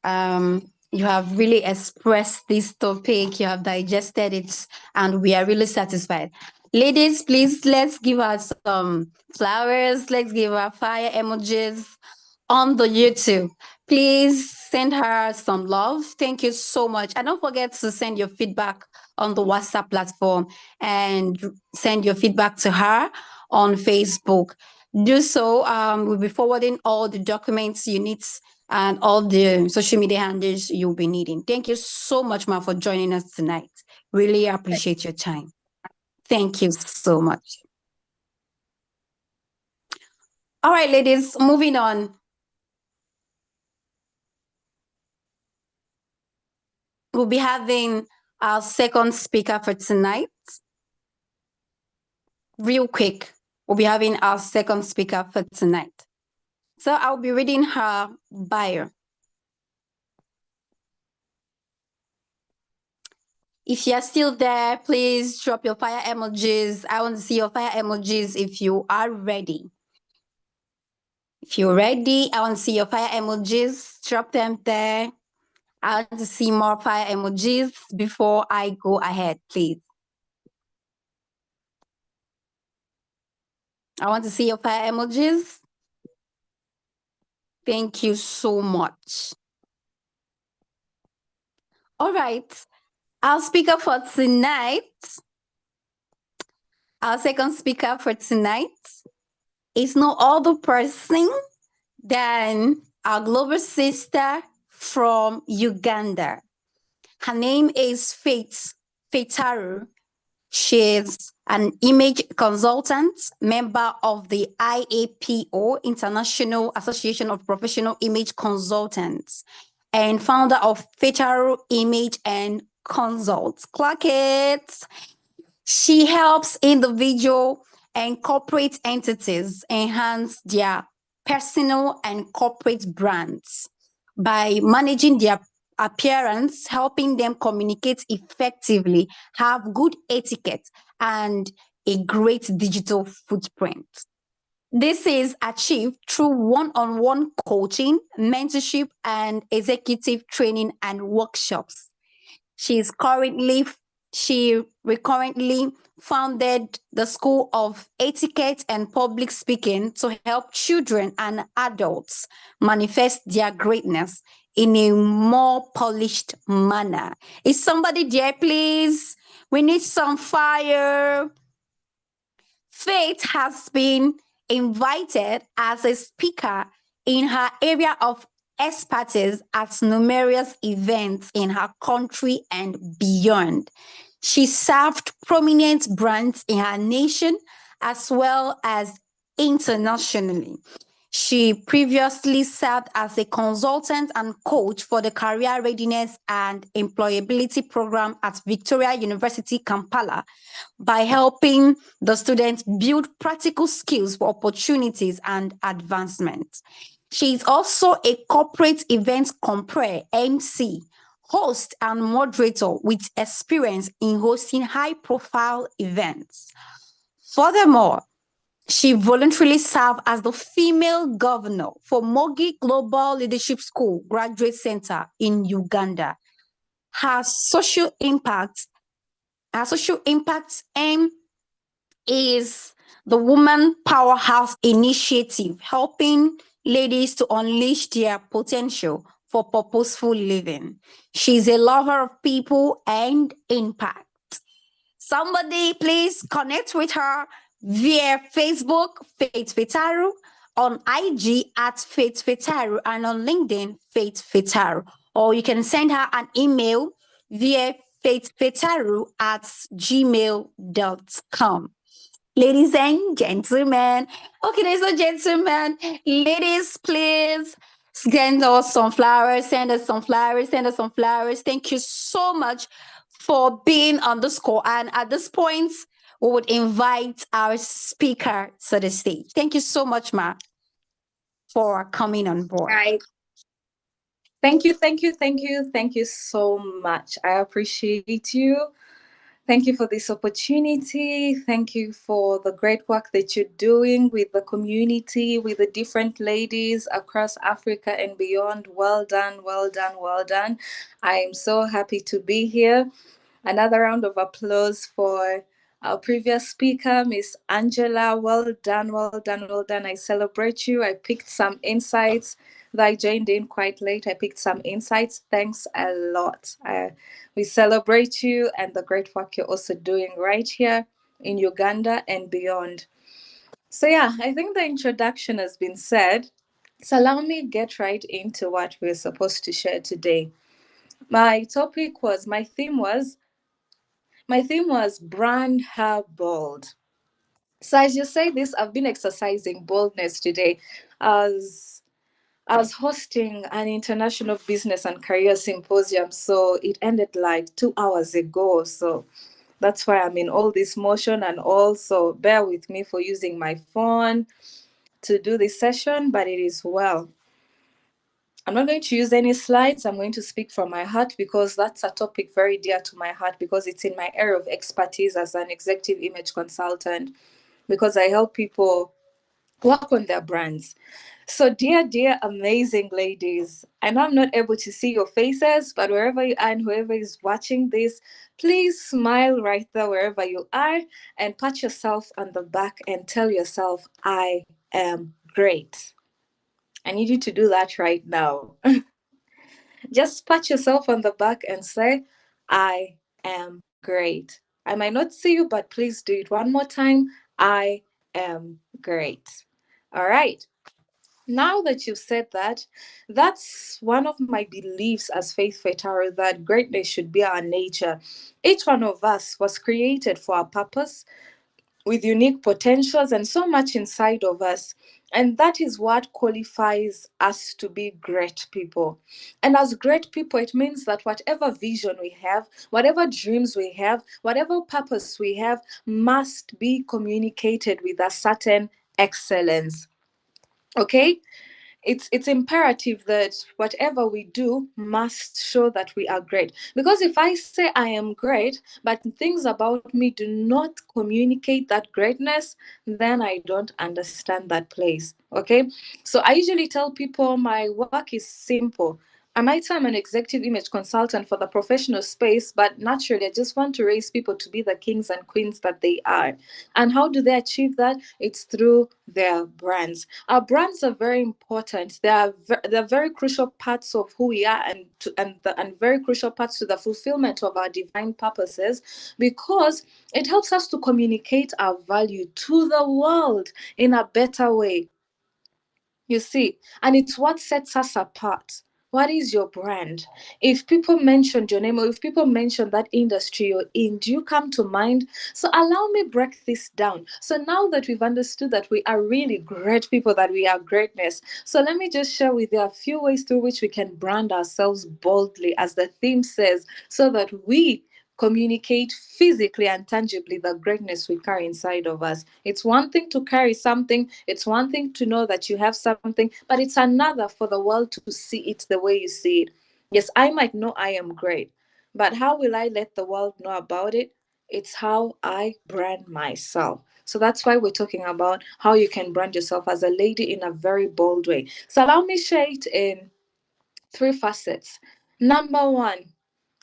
You have really expressed this topic, you have digested it, and we are really satisfied. Ladies, please, let's give her some flowers. Let's give her fire emojis on the YouTube. Please send her some love. Thank you so much. And don't forget to send your feedback on the WhatsApp platform and send your feedback to her on Facebook. Do so. We'll be forwarding all the documents you need and all the social media handles you'll be needing. Thank you so much, Ma, for joining us tonight. Really appreciate your time. Thank you so much. All right, ladies, moving on. We'll be having our second speaker for tonight. Real quick, we'll be having our second speaker for tonight. So I'll be reading her bio. If you're still there, please drop your fire emojis. I want to see your fire emojis if you are ready. If you're ready, I want to see your fire emojis. Drop them there. I want to see more fire emojis before I go ahead, please. I want to see your fire emojis. Thank you so much. All right. Our speaker for tonight, our second speaker for tonight is no other person than our global sister from Uganda. Her name is Faith Fetaru. She's an image consultant, member of the IAPO, International Association of Professional Image Consultants, and founder of Fetaru Image and Consults. Clock it. She helps individual and corporate entities enhance their personal and corporate brands by managing their appearance, helping them communicate effectively, have good etiquette, and a great digital footprint. This is achieved through one-on-one coaching, mentorship, and executive training and workshops. She currently founded the School of Etiquette and Public Speaking to help children and adults manifest their greatness in a more polished manner. Is somebody there, please? We need some fire. Faith has been invited as a speaker in her area of expertise at numerous events in her country and beyond. She served prominent brands in her nation as well as internationally. She previously served as a consultant and coach for the Career Readiness and Employability Program at Victoria University, Kampala, by helping the students build practical skills for opportunities and advancement. She is also a corporate event compere MC, host and moderator with experience in hosting high-profile events. Furthermore, she voluntarily served as the female governor for Mogi Global Leadership School Graduate Center in Uganda. Her social impact aim is the Woman Powerhouse Initiative, helping ladies to unleash their potential for purposeful living. She's a lover of people and impact. Somebody please connect with her via Facebook, Faith Fetaru, on IG at Faith Fetaru, and on LinkedIn, Faith Fetaru. Or you can send her an email via faithfetaru at gmail.com. Ladies and gentlemen, okay, ladies and gentlemen, ladies, please send us some flowers, send us some flowers, send us some flowers. Thank you so much for being on the score. And at this point, we would invite our speaker to the stage. Thank you so much, Ma, for coming on board. Right. Thank you so much. I appreciate you. Thank you for this opportunity. Thank you for the great work that you're doing with the community, with the different ladies across Africa and beyond. Well done, well done, well done. I am so happy to be here. Another round of applause for our previous speaker, Miss Angela. Well done, well done, well done. I celebrate you. I picked some insights. Though I joined in quite late, I picked some insights. Thanks a lot. We celebrate you and the great work you're also doing right here in Uganda and beyond. So yeah, I think the introduction has been said. So allow me get right into what we're supposed to share today. My theme was brand her bold. So as you say this, I've been exercising boldness today as I was hosting an international business and career symposium. So it ended like 2 hours ago. So that's why I'm in all this motion, and also bear with me for using my phone to do this session, but it is well. I'm not going to use any slides. I'm going to speak from my heart because that's a topic very dear to my heart because it's in my area of expertise as an executive image consultant, because I help people work on their brands. So, dear, amazing ladies, I know I'm not able to see your faces, but wherever you are and whoever is watching this, please smile right there wherever you are and pat yourself on the back and tell yourself, I am great. I need you to do that right now. Just pat yourself on the back and say, I am great. I might not see you, but please do it one more time. I am great. All right. Now that you've said that, that's one of my beliefs as Faith Fetaro, that greatness should be our nature. Each one of us was created for a purpose with unique potentials and so much inside of us. And that is what qualifies us to be great people. And as great people, it means that whatever vision we have, whatever dreams we have, whatever purpose we have, must be communicated with a certain excellence. Okay? It's imperative that whatever we do must show that we are great, because if I say I am great but things about me do not communicate that greatness, then I don't understand that place. Okay, so I usually tell people my work is simple. I might say I'm an executive image consultant for the professional space, but naturally, I just want to raise people to be the kings and queens that they are. And how do they achieve that? It's through their brands. Our brands are very important. They're very crucial parts of who we are, and very crucial parts to the fulfillment of our divine purposes, because it helps us to communicate our value to the world in a better way. You see, and it's what sets us apart. What is your brand? If people mention your name, or if people mention that industry you're in, do you come to mind? So allow me break this down. So now that we've understood that we are really great people, that we are greatness, so let me just share with you a few ways through which we can brand ourselves boldly, as the theme says, so that we communicate physically and tangibly the greatness we carry inside of us. It's one thing to carry something, it's one thing to know that you have something, but it's another for the world to see it the way you see it. Yes, I might know I am great, but how will I let the world know about it? It's how I brand myself. So that's why we're talking about how you can brand yourself as a lady in a very bold way. So allow me share it in three facets. Number one,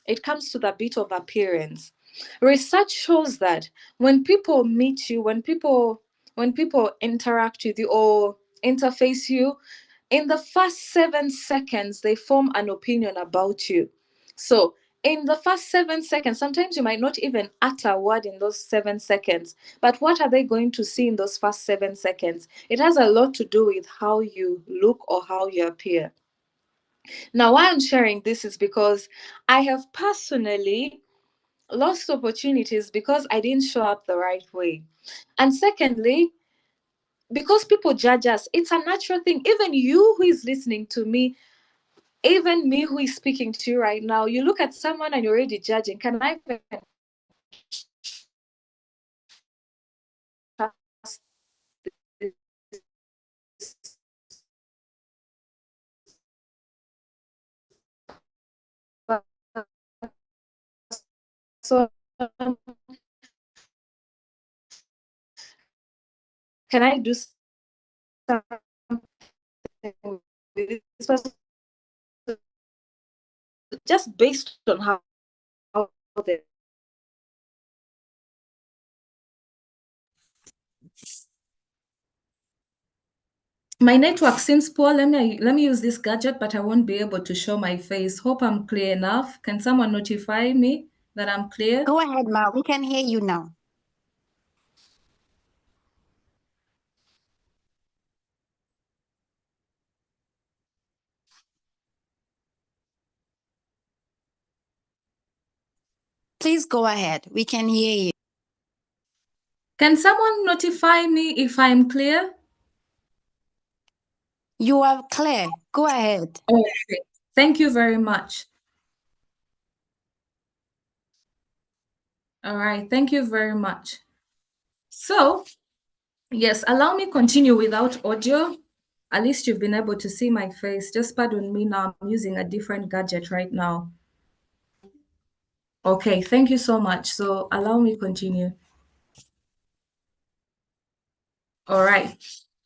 it comes to the bit of appearance. Research shows that when people meet you, when people interact with you or interface you, in the first 7 seconds they form an opinion about you. So in the first 7 seconds, sometimes you might not even utter a word in those 7 seconds, but what are they going to see in those first 7 seconds? It has a lot to do with how you look or how you appear. Now, why I'm sharing this is because I have personally lost opportunities because I didn't show up the right way. And secondly, because people judge us, it's a natural thing. Even you who is listening to me, even me who is speaking to you right now, you look at someone and you're already judging. Can I even trust this person? Can I do something with this person just based on how they, my network seems poor. Let me use this gadget, but I won't be able to show my face. Hope I'm clear enough. Can someone notify me that I'm clear? Go ahead, Ma. We can hear you now. Please go ahead. We can hear you. Can someone notify me if I'm clear? You are clear. Go ahead. Okay. Thank you very much. All right. Thank you very much. So, yes, allow me continue without audio. At least you've been able to see my face. Just pardon me now. I'm using a different gadget right now. Okay, thank you so much. So allow me continue. All right.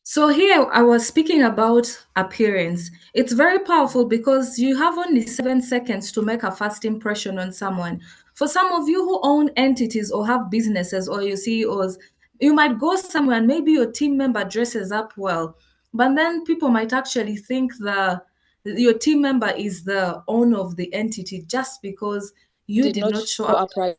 So here I was speaking about appearance. It's very powerful because you have only 7 seconds to make a first impression on someone. For some of you who own entities or have businesses or your CEOs, you might go somewhere and maybe your team member dresses up well, but then people might actually think your team member is the owner of the entity just because you did not show up right.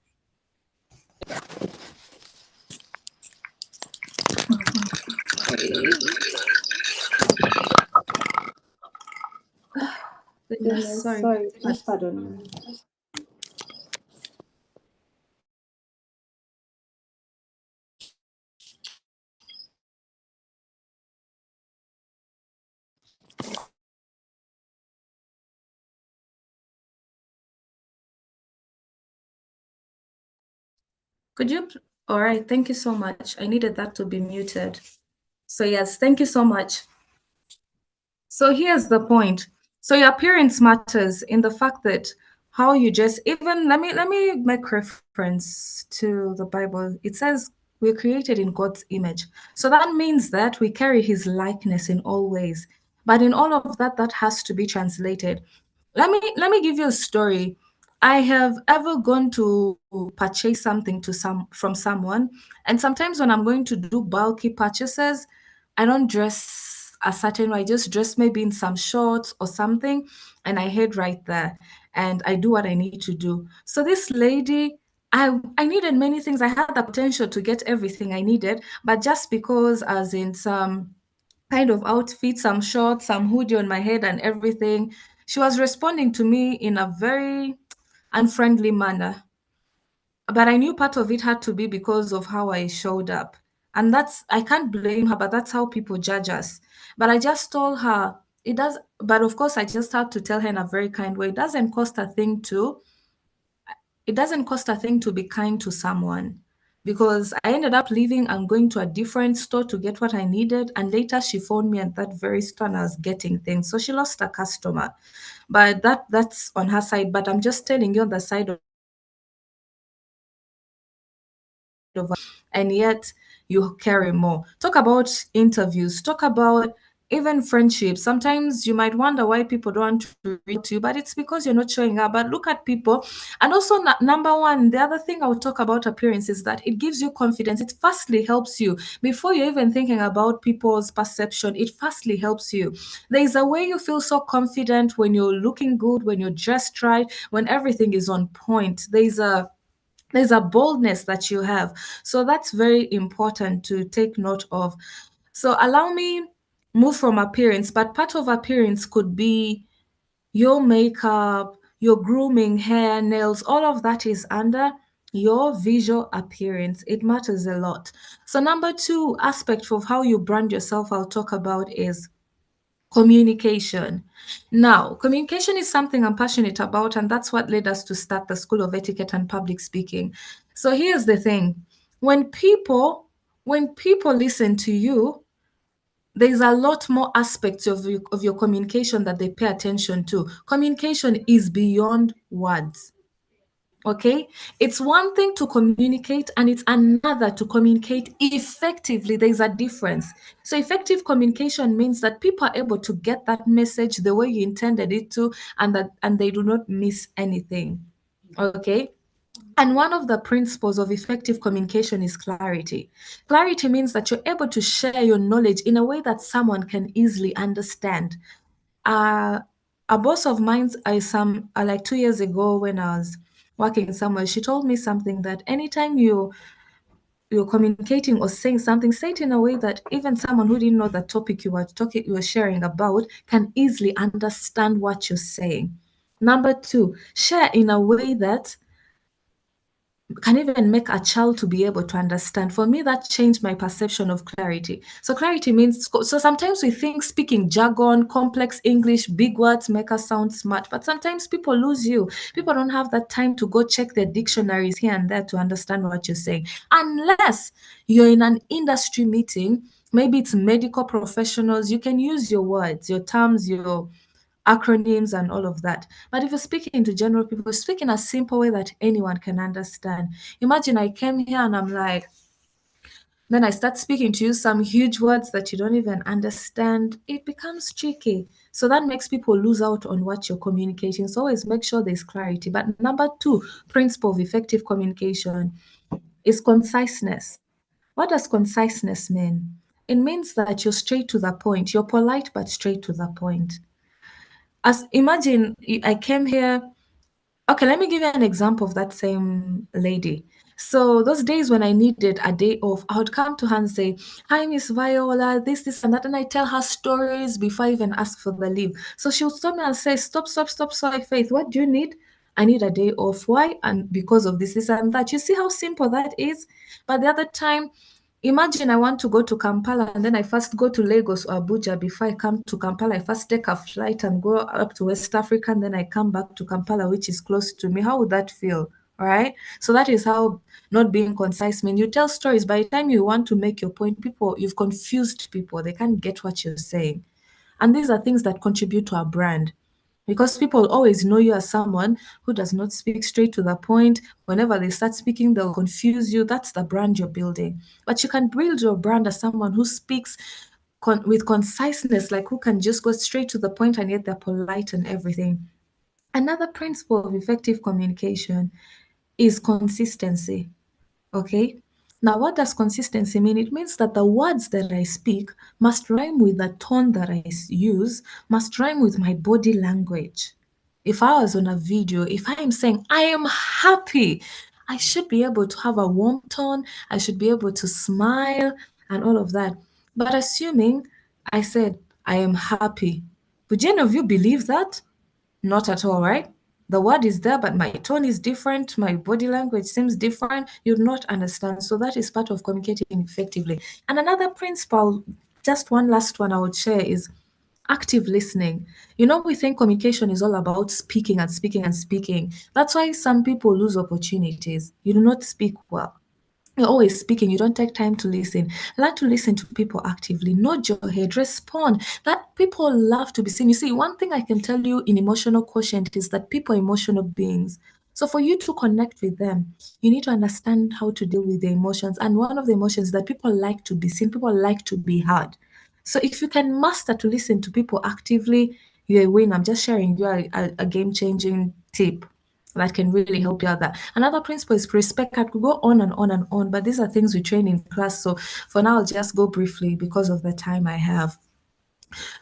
Goodness, sorry, just pardon me. Could you? All right, thank you so much. I needed that to be muted. So yes, thank you so much. So here's the point. So your appearance matters in the fact that how you just even let me make reference to the Bible. It says we're created in God's image. So that means that we carry his likeness in all ways. But in all of that, that has to be translated. Let me give you a story. I have ever gone to purchase something to some from someone, and sometimes when I'm going to do bulky purchases, I don't dress a certain way. I just dress maybe in some shorts or something, and I head right there and I do what I need to do. So this lady, I needed many things. I had the potential to get everything I needed, but just because I was in some kind of outfit, some shorts, some hoodie on my head and everything, she was responding to me in a very unfriendly manner. But I knew part of it had to be because of how I showed up. And that's, I can't blame her, but that's how people judge us. But I just told her, it does, but of course, I just had to tell her in a very kind way. It doesn't cost a thing to be kind to someone, because I ended up leaving and going to a different store to get what I needed. And later she phoned me at that very store and I was getting things. So she lost a customer. But that's on her side. But I'm just telling you on the side of, and yet you carry more. Talk about interviews, talk about even friendships. Sometimes you might wonder why people don't want to reach out to you, but it's because you're not showing up. But look at people. And also, number one, the other thing I would talk about appearance is that it gives you confidence. It firstly helps you before you're even thinking about people's perception. It firstly helps you. There is a way you feel so confident when you're looking good, when you're dressed right, when everything is on point. There's a boldness that you have. So that's very important to take note of. So allow me move from appearance, but part of appearance could be your makeup, your grooming, hair, nails, all of that is under your visual appearance. It matters a lot. So number two aspect of how you brand yourself I'll talk about is communication. Now, communication is something I'm passionate about, and that's what led us to start the School of Etiquette and Public Speaking. So here's the thing. When people listen to you, there's a lot more aspects of your communication that they pay attention to. Communication is beyond words. Okay, it's one thing to communicate and it's another to communicate effectively. There's a difference. So effective communication means that people are able to get that message the way you intended it to, and they do not miss anything. Okay. And one of the principles of effective communication is clarity. Clarity means that you're able to share your knowledge in a way that someone can easily understand. uh, a boss of mine, like 2 years ago when I was working somewhere, she told me something that anytime you're communicating or saying something, say it in a way that even someone who didn't know the topic you were sharing about can easily understand what you're saying. Number two, share in a way that can even make a child to be able to understand. For me, that changed my perception of clarity. So clarity means, so sometimes we think speaking jargon, complex English, big words make us sound smart, but sometimes people lose you. People don't have that time to go check their dictionaries here and there to understand what you're saying. Unless you're in an industry meeting, maybe it's medical professionals, you can use your words, your terms, your acronyms and all of that. But if you're speaking to general people, speak in a simple way that anyone can understand. Imagine I came here and I'm like, then I start speaking to you some huge words that you don't even understand. It becomes tricky. So that makes people lose out on what you're communicating. So always make sure there's clarity. But number two, principle of effective communication is conciseness. What does conciseness mean? It means that you're straight to the point. You're polite but straight to the point. As imagine I came here. Okay, let me give you an example of that same lady. So those days when I needed a day off, I would come to her and say, "Hi, Miss Viola, this, and that," and I tell her stories before I even ask for the leave. So she would stop me and say, "Stop, stop, stop, sorry, Faith, what do you need?" "I need a day off." "Why?" "And because of this, and that." You see how simple that is? But the other time, imagine I want to go to Kampala and then I first go to Lagos or Abuja. Before I come to Kampala, I first take a flight and go up to West Africa and then I come back to Kampala, which is close to me. How would that feel? All right. So that is how not being concise means. You tell stories. By the time you want to make your point, you've confused people. They can't get what you're saying. And these are things that contribute to our brand because people always know you as someone who does not speak straight to the point. Whenever they start speaking, they'll confuse you. That's the brand you're building. But you can build your brand as someone who speaks with conciseness, like who can just go straight to the point and yet they're polite and everything. Another principle of effective communication is consistency. Okay. Now, what does consistency mean? It means that the words that I speak must rhyme with the tone that I use, must rhyme with my body language. If I was on a video, if I am saying I am happy, I should be able to have a warm tone, I should be able to smile and all of that. But assuming I said I am happy, would any of you believe that? Not at all, right? The word is there, but my tone is different. My body language seems different. You'd not understand. So that is part of communicating effectively. And another principle, just one last one I would share is active listening. You know, we think communication is all about speaking and speaking and speaking. That's why some people lose opportunities. You do not speak well. You're always speaking, you don't take time to listen. Learn to listen to people actively, nod your head, respond. That people love to be seen. You see, one thing I can tell you in emotional quotient is that people are emotional beings. So for you to connect with them, you need to understand how to deal with the emotions. And one of the emotions is that people like to be seen, people like to be heard. So if you can master to listen to people actively, you're a win. I'm just sharing you a game-changing tip that can really help you out there. Another principle is respect. I could go on and on and on, but these are things we train in class. So for now, I'll just go briefly because of the time I have.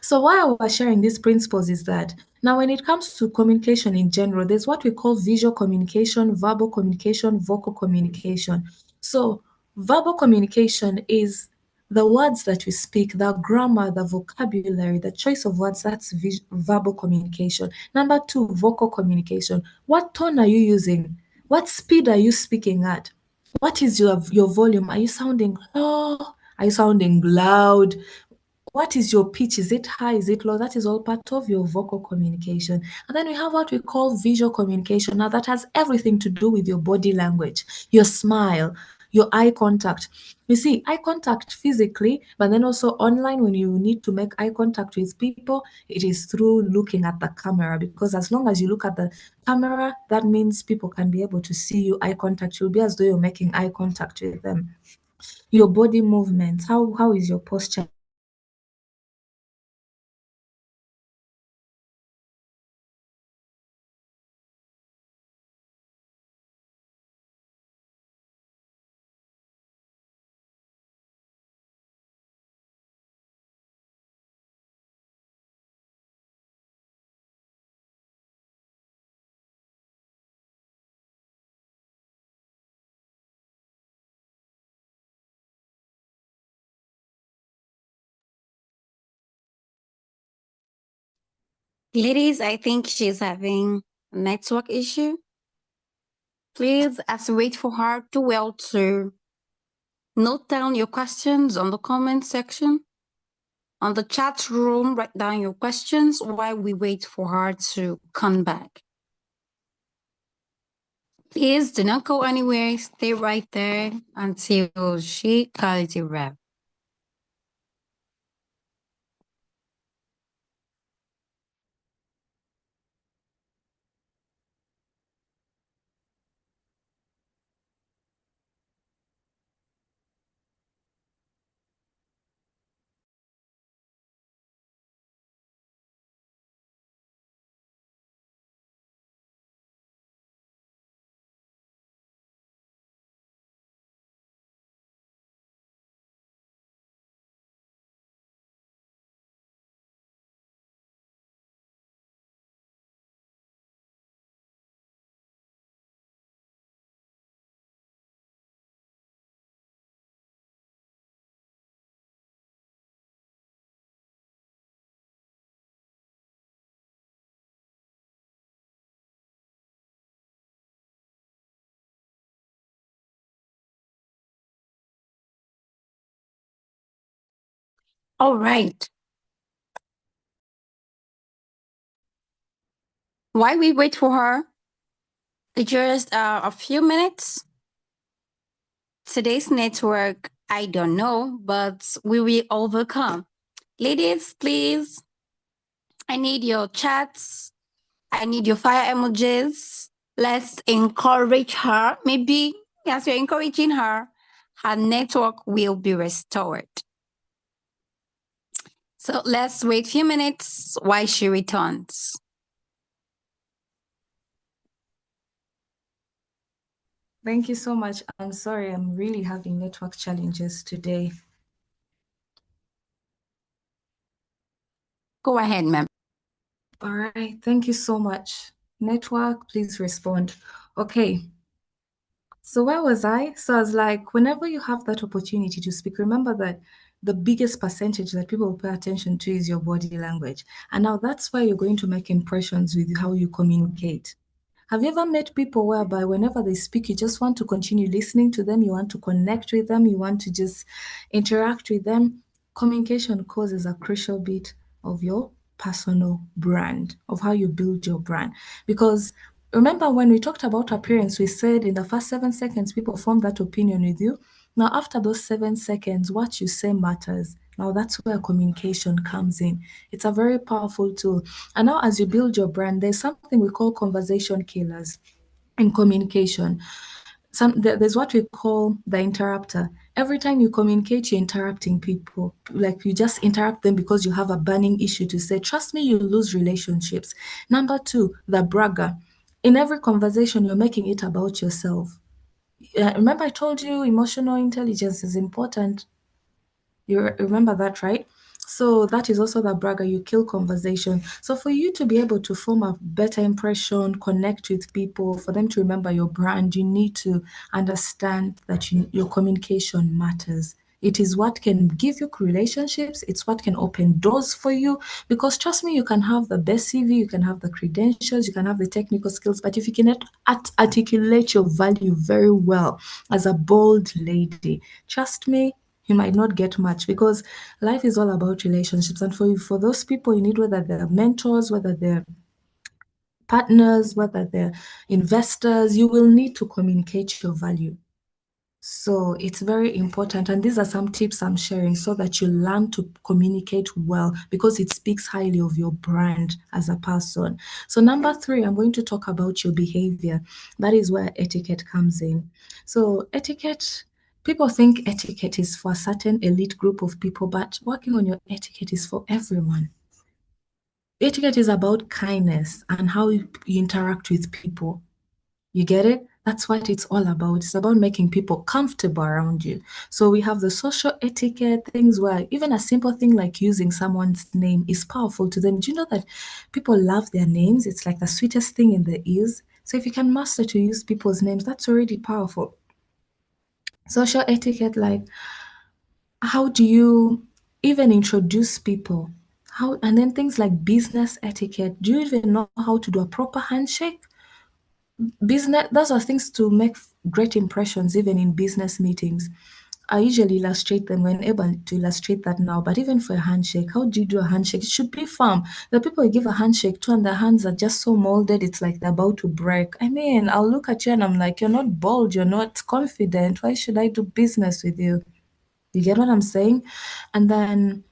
So why I was sharing these principles is that now when it comes to communication in general, there's what we call visual communication, verbal communication, vocal communication. So verbal communication is the words that we speak, the grammar, the vocabulary, the choice of words, that's verbal communication. Number two, vocal communication. What tone are you using? What speed are you speaking at? What is your volume? Are you sounding low? Are you sounding loud? What is your pitch? Is it high? Is it low? That is all part of your vocal communication. And then we have what we call visual communication. Now, that has everything to do with your body language, your smile, your eye contact. You see, eye contact physically, but then also online when you need to make eye contact with people, it is through looking at the camera. Because as long as you look at the camera, that means people can be able to see you eye contact. You'll be as though you're making eye contact with them. Your body movements, how is your posture? Ladies, I think she's having a network issue. please, as we wait for her to well to note down your questions on the comment section. On the chat room, write down your questions while we wait for her to come back. Please do not go anywhere. Stay right there until she calls you rep. All right. While we wait for her, just a few minutes. Today's network, I don't know, but we will overcome. Ladies, please, I need your chats. I need your fire emojis. Let's encourage her. Maybe as you're encouraging her, her network will be restored. So let's wait a few minutes while she returns. Thank you so much. I'm sorry, I'm really having network challenges today. Go ahead, ma'am. All right, thank you so much. Network, please respond. Okay. So where was I? So I was like, whenever you have that opportunity to speak, remember that the biggest percentage that people pay attention to is your body language. And now that's why you're going to make impressions with how you communicate. Have you ever met people whereby whenever they speak, you just want to continue listening to them, you want to connect with them, you want to just interact with them? Communication causes a crucial bit of your personal brand, of how you build your brand. Because remember when we talked about appearance, we said in the first 7 seconds, people form that opinion with you. Now, after those 7 seconds, what you say matters. Now, that's where communication comes in. It's a very powerful tool. And now, as you build your brand, there's something we call conversation killers in communication. There's what we call the interrupter. Every time you communicate, you're interrupting people. Like you just interrupt them because you have a burning issue to say. Trust me, you lose relationships. Number two, the bragger. In every conversation, you're making it about yourself. Remember, I told you emotional intelligence is important. You remember that, right? So that is also the bragger, you kill conversation. So for you to be able to form a better impression, connect with people, for them to remember your brand, you need to understand that your communication matters. It is what can give you relationships. It's what can open doors for you. Because trust me, you can have the best CV, you can have the credentials, you can have the technical skills, but if you cannot articulate your value very well as a bold lady, trust me, you might not get much because life is all about relationships. And for those people, you need whether they're mentors, whether they're partners, whether they're investors, you will need to communicate your value. So it's very important. And these are some tips I'm sharing so that you learn to communicate well because it speaks highly of your brand as a person. So, number three, I'm going to talk about your behavior. That is where etiquette comes in. So, etiquette. People think etiquette is for a certain elite group of people, but working on your etiquette is for everyone. Etiquette is about kindness and how you interact with people. You get it? That's what it's all about. It's about making people comfortable around you. So we have the social etiquette, things where even a simple thing like using someone's name is powerful to them. Do you know that people love their names? It's like the sweetest thing in the ears. So if you can master to use people's names, that's already powerful. Social etiquette, like how do you even introduce people? How and then things like business etiquette. Do you even know how to do a proper handshake? business, those are things to make great impressions even in business meetings. I usually illustrate them when able to illustrate that now. But even for a handshake, how do you do a handshake? It should be firm. The people you give a handshake to and their hands are just so molded, it's like they're about to break. I mean, I'll look at you and I'm like, you're not bold, you're not confident. Why should I do business with you? You get what I'm saying? And then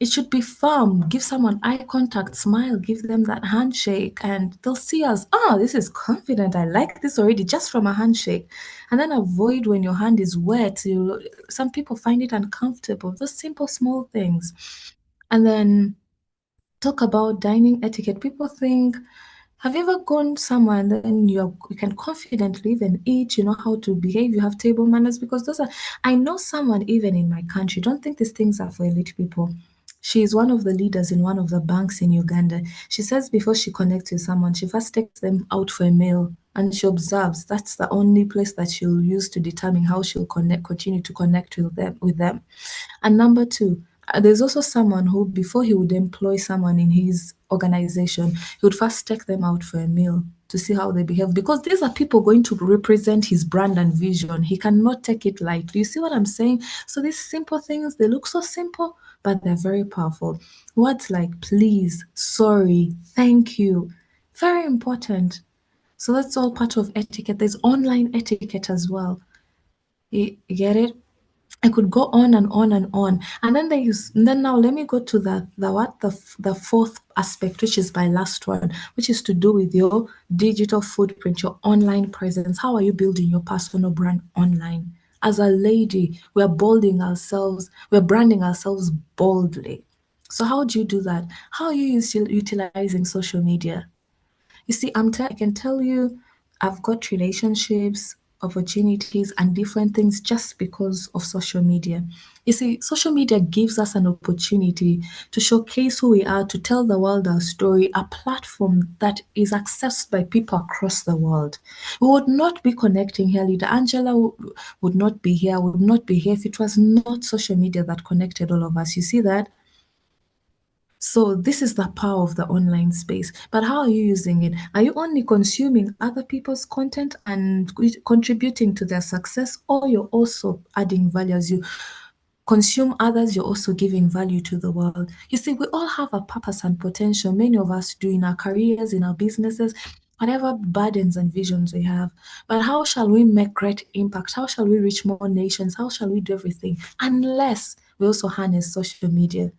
it should be firm. Give someone eye contact, smile, give them that handshake, and they'll see us. Ah, this is confident. I like this already just from a handshake. And then avoid when your hand is wet. Some people find it uncomfortable. Those simple, small things. And then talk about dining etiquette. People think, have you ever gone somewhere and then you can confidently even eat, you know how to behave, you have table manners? Because those are, I know someone even in my country, don't think these things are for elite people. She is one of the leaders in one of the banks in Uganda. She says before she connects with someone, she first takes them out for a meal and she observes. That's the only place that she'll use to determine how she'll continue to connect with them. And number two, there's also someone who, before he would employ someone in his organization, he would first take them out for a meal to see how they behave because these are people going to represent his brand and vision. He cannot take it lightly. You see what I'm saying? So these simple things, they look so simple, but they're very powerful. Words like please, sorry, thank you, very important. So that's all part of etiquette. There's online etiquette as well. You get it? I could go on and on and on. And then now let me go to the fourth aspect, which is my last one, which is to do with your digital footprint, your online presence. How are you building your personal brand online? As a lady, we're branding ourselves boldly. So how do you do that? How are you utilizing social media? You see, I can tell you, I've got relationships, opportunities, and different things just because of social media. You see, social media gives us an opportunity to showcase who we are, to tell the world our story, a platform that is accessed by people across the world. We would not be connecting here. Leader Angela would not be here, would not be here if it was not social media that connected all of us. You see that? So this is the power of the online space. But how are you using it? Are you only consuming other people's content and contributing to their success, or you're also adding value as you consume others, you're also giving value to the world? You see, we all have a purpose and potential. Many of us do in our careers, in our businesses, whatever burdens and visions we have. But how shall we make great impact? How shall we reach more nations? How shall we do everything? Unless we also harness social media.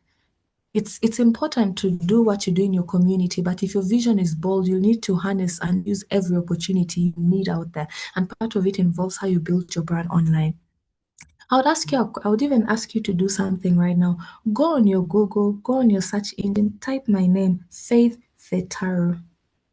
It's important to do what you do in your community, but if your vision is bold, you need to harness and use every opportunity you need out there. And part of it involves how you build your brand online. I would even ask you to do something right now. Go on your Google, go on your search engine, type my name, Faith Fetaro.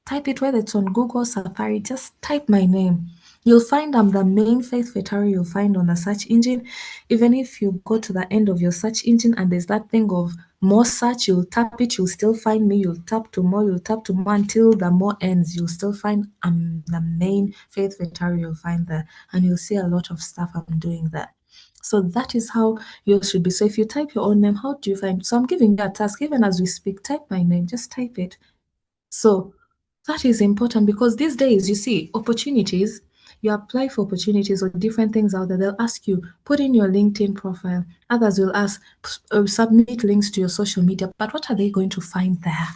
Type it whether it's on Google Safari, just type my name. You'll find I'm the main Faith Vetari you'll find on the search engine. Even if you go to the end of your search engine and there's that thing of more search, you'll tap it, you'll still find me. You'll tap to more, you'll tap to more until the more ends. You'll still find I'm the main Faith Vetari you'll find there. And you'll see a lot of stuff I'm doing there. So that is how yours should be. So if you type your own name, how do you find? So I'm giving you a task, even as we speak, type my name, just type it. So that is important because these days, you see, opportunities, you apply for opportunities or different things out there, they'll ask you, put in your LinkedIn profile. Others will ask, submit links to your social media. But what are they going to find there?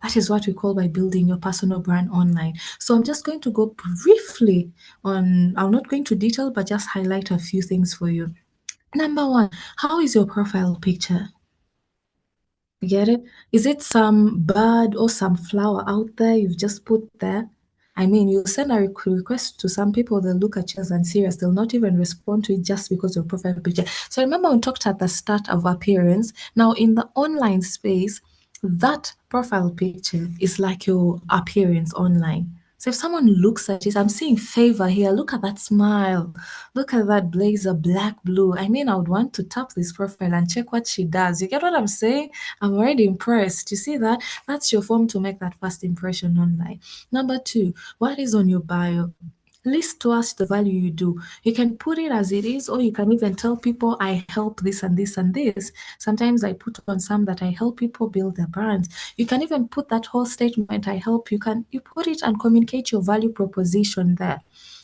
That is what we call by building your personal brand online. So I'm just going to go briefly on, I'm not going to detail, but just highlight a few things for you. Number one, how is your profile picture? You get it? Is it some bird or some flower out there you've just put there? I mean, you send a request to some people, they'll look at you as unserious. They'll not even respond to it just because of your profile picture. So remember we talked at the start of appearance. Now in the online space, that profile picture is like your appearance online. So if someone looks at it, I'm seeing favor here. Look at that smile. Look at that blazer, black, blue. I mean, I would want to tap this profile and check what she does. You get what I'm saying? I'm already impressed. You see that? That's your form to make that first impression online. Number two, what is on your bio? list to us the value you do. You can put it as it is, or you can even tell people, I help this and this and this. Sometimes I put on some that I help people build their brands. You can even put that whole statement, I help. You put it and communicate your value proposition there.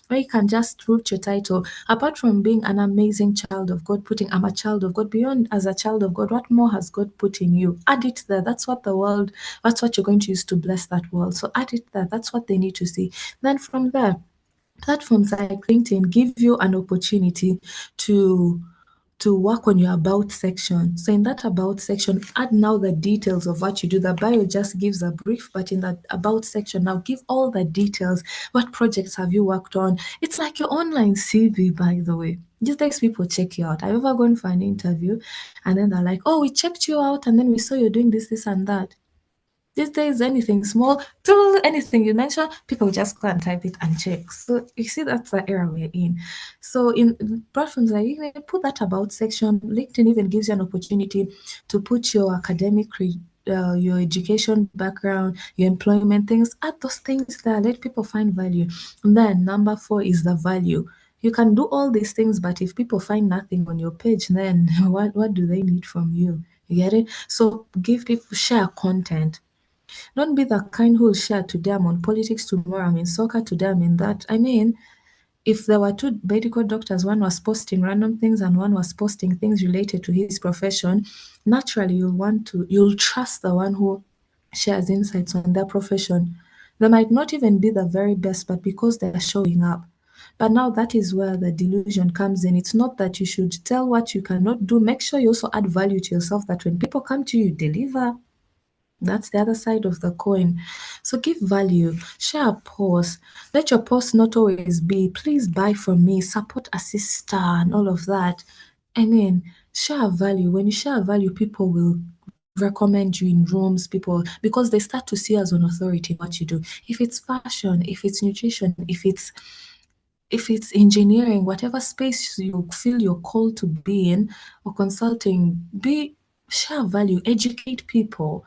Or you can just root your title. Apart from being an amazing child of God, putting I'm a child of God, beyond as a child of God, what more has God put in you? Add it there. That's what you're going to use to bless that world. So add it there. That's what they need to see. Then from there, platforms like LinkedIn give you an opportunity to work on your about section. So in that about section, add now the details of what you do. The bio just gives a brief, but in that about section, now give all the details. What projects have you worked on? It's like your online CV, by the way. These days, people check you out. I've ever gone for an interview and then they're like, oh, we checked you out and then we saw you're doing this, this, and that. These days, anything small, anything you mention, people just go and type it and check. So you see, that's the era we're in. So in platforms like you can put that about section. LinkedIn even gives you an opportunity to put your your education background, your employment things. Add those things there. Let people find value. And then number 4 is the value. You can do all these things, but if people find nothing on your page, then what do they need from you? You get it? So give people share content. Don't be the kind who'll share today I'm on politics, tomorrow I'm in soccer, today I'm in that. I mean, if there were two medical doctors, one was posting random things and one was posting things related to his profession, naturally you'll trust the one who shares insights on their profession. They might not even be the very best, but because they're showing up. But now that is where the delusion comes in. It's not that you should tell what you cannot do. Make sure you also add value to yourself that when people come to you, deliver. That's the other side of the coin. So give value, share a post. Let your post not always be, please buy from me, support a sister, and all of that. I mean, share value. When you share value, people will recommend you in rooms, people, because they start to see as an authority in what you do. If it's fashion, if it's nutrition, if it's engineering, whatever space you feel you're called to be in or consulting, share value, educate people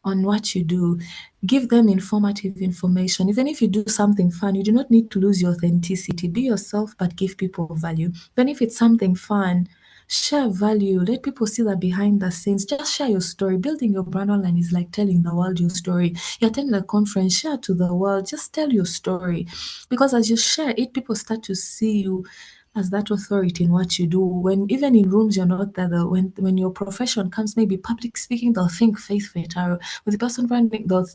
on what you do, give them informative information. Even if you do something fun, you do not need to lose your authenticity. Be yourself, but give people value. Then, if it's something fun, share value. Let people see that behind the scenes. Just share your story. Building your brand online is like telling the world your story. You attend a conference, share to the world. Just tell your story, because as you share it, people start to see you as that authority in what you do. When even in rooms you're not there, when your profession comes, maybe public speaking, they'll think Faith Fit, or with the person running, they'll,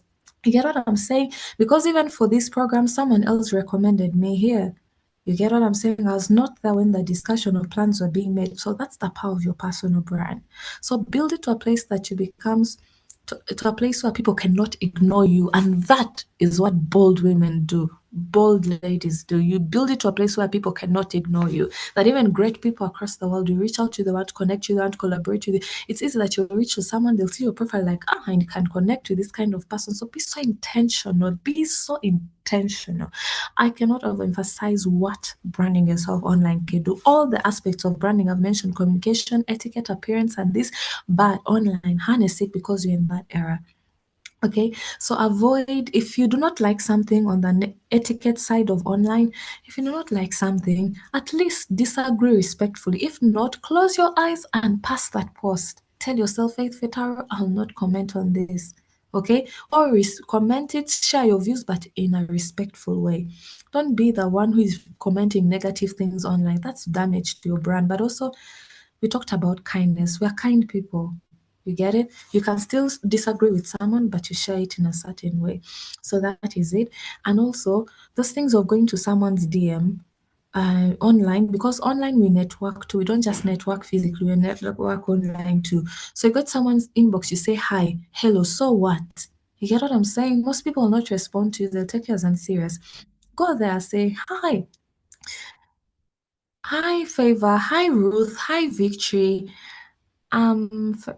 you get what I'm saying? Because even for this program, someone else recommended me here. You get what I'm saying? I was not there when the discussion or plans were being made. So that's the power of your personal brand. So build it to a place that you becomes to a place where people cannot ignore you. And that is what bold women do. Bold ladies do. You build it to a place where people cannot ignore you. That even great people across the world, you reach out to, they want to connect you, they want to collaborate with you. It's easy that you reach to someone, they'll see your profile like, I can connect with this kind of person. So be so intentional. Be so intentional. I cannot overemphasize what branding yourself online can do. All the aspects of branding I've mentioned, communication, etiquette, appearance, and this, but online, harness it because you're in that era. Okay, so avoid, if you do not like something on the etiquette side of online, if you do not like something, at least disagree respectfully. If not, close your eyes and pass that post. Tell yourself, Faith Fetaro, I'll not comment on this. Okay, or comment it, share your views, but in a respectful way. Don't be the one who is commenting negative things online. That's damage to your brand. But also, we talked about kindness. We're kind people. You get it? You can still disagree with someone, but you share it in a certain way. So that is it. And also, those things of going to someone's DM online, because online we network too. We don't just network physically, we network online too. So you got someone's inbox, you say hi, hello, so what? You get what I'm saying? Most people will not respond to you, they'll take you as unserious. Go there, say hi. Hi, Favor. Hi, Ruth. Hi, Victory. F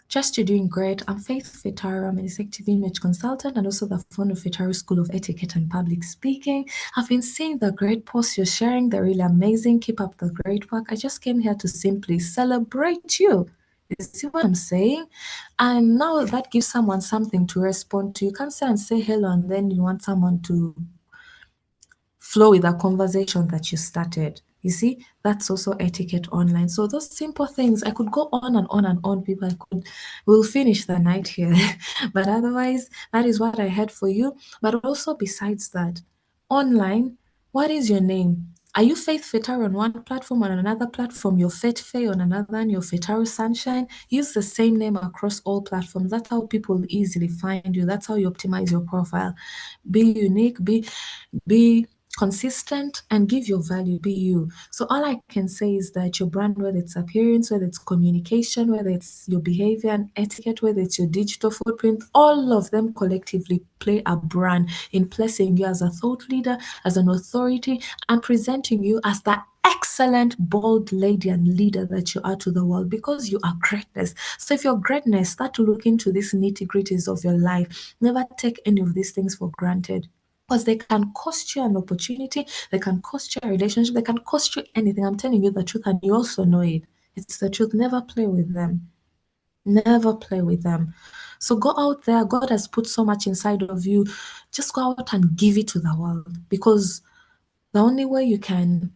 Just you're doing great. I'm Faith Fitaro. I'm an executive image consultant and also the founder of Fitaro School of Etiquette and Public Speaking. I've been seeing the great posts you're sharing. They're really amazing. Keep up the great work. I just came here to simply celebrate you. You see what I'm saying? And now that gives someone something to respond to. You can't say and say hello and then you want someone to flow with a conversation that you started. You see, that's also etiquette online. So those simple things, I could go on and on and on, people. We'll finish the night here. But otherwise, that is what I had for you. But also besides that, online, what is your name? Are you Faith Fetaro on one platform, on another platform? You're Faith Faye on another, and you're Fetaro Sunshine. Use the same name across all platforms. That's how people easily find you. That's how you optimize your profile. Be unique, be consistent, and give your value, be you. So all I can say is that your brand, whether it's appearance, whether it's communication, whether it's your behavior and etiquette, whether it's your digital footprint, all of them collectively play a brand in placing you as a thought leader, as an authority, and presenting you as that excellent, bold lady and leader that you are to the world, because you are greatness. So if you're greatness, start to look into these nitty-gritties of your life. Never take any of these things for granted, because they can cost you an opportunity, they can cost you a relationship, they can cost you anything. I'm telling you the truth, and you also know it. It's the truth. Never play with them. Never play with them. So go out there. God has put so much inside of you. Just go out and give it to the world, because the only way you can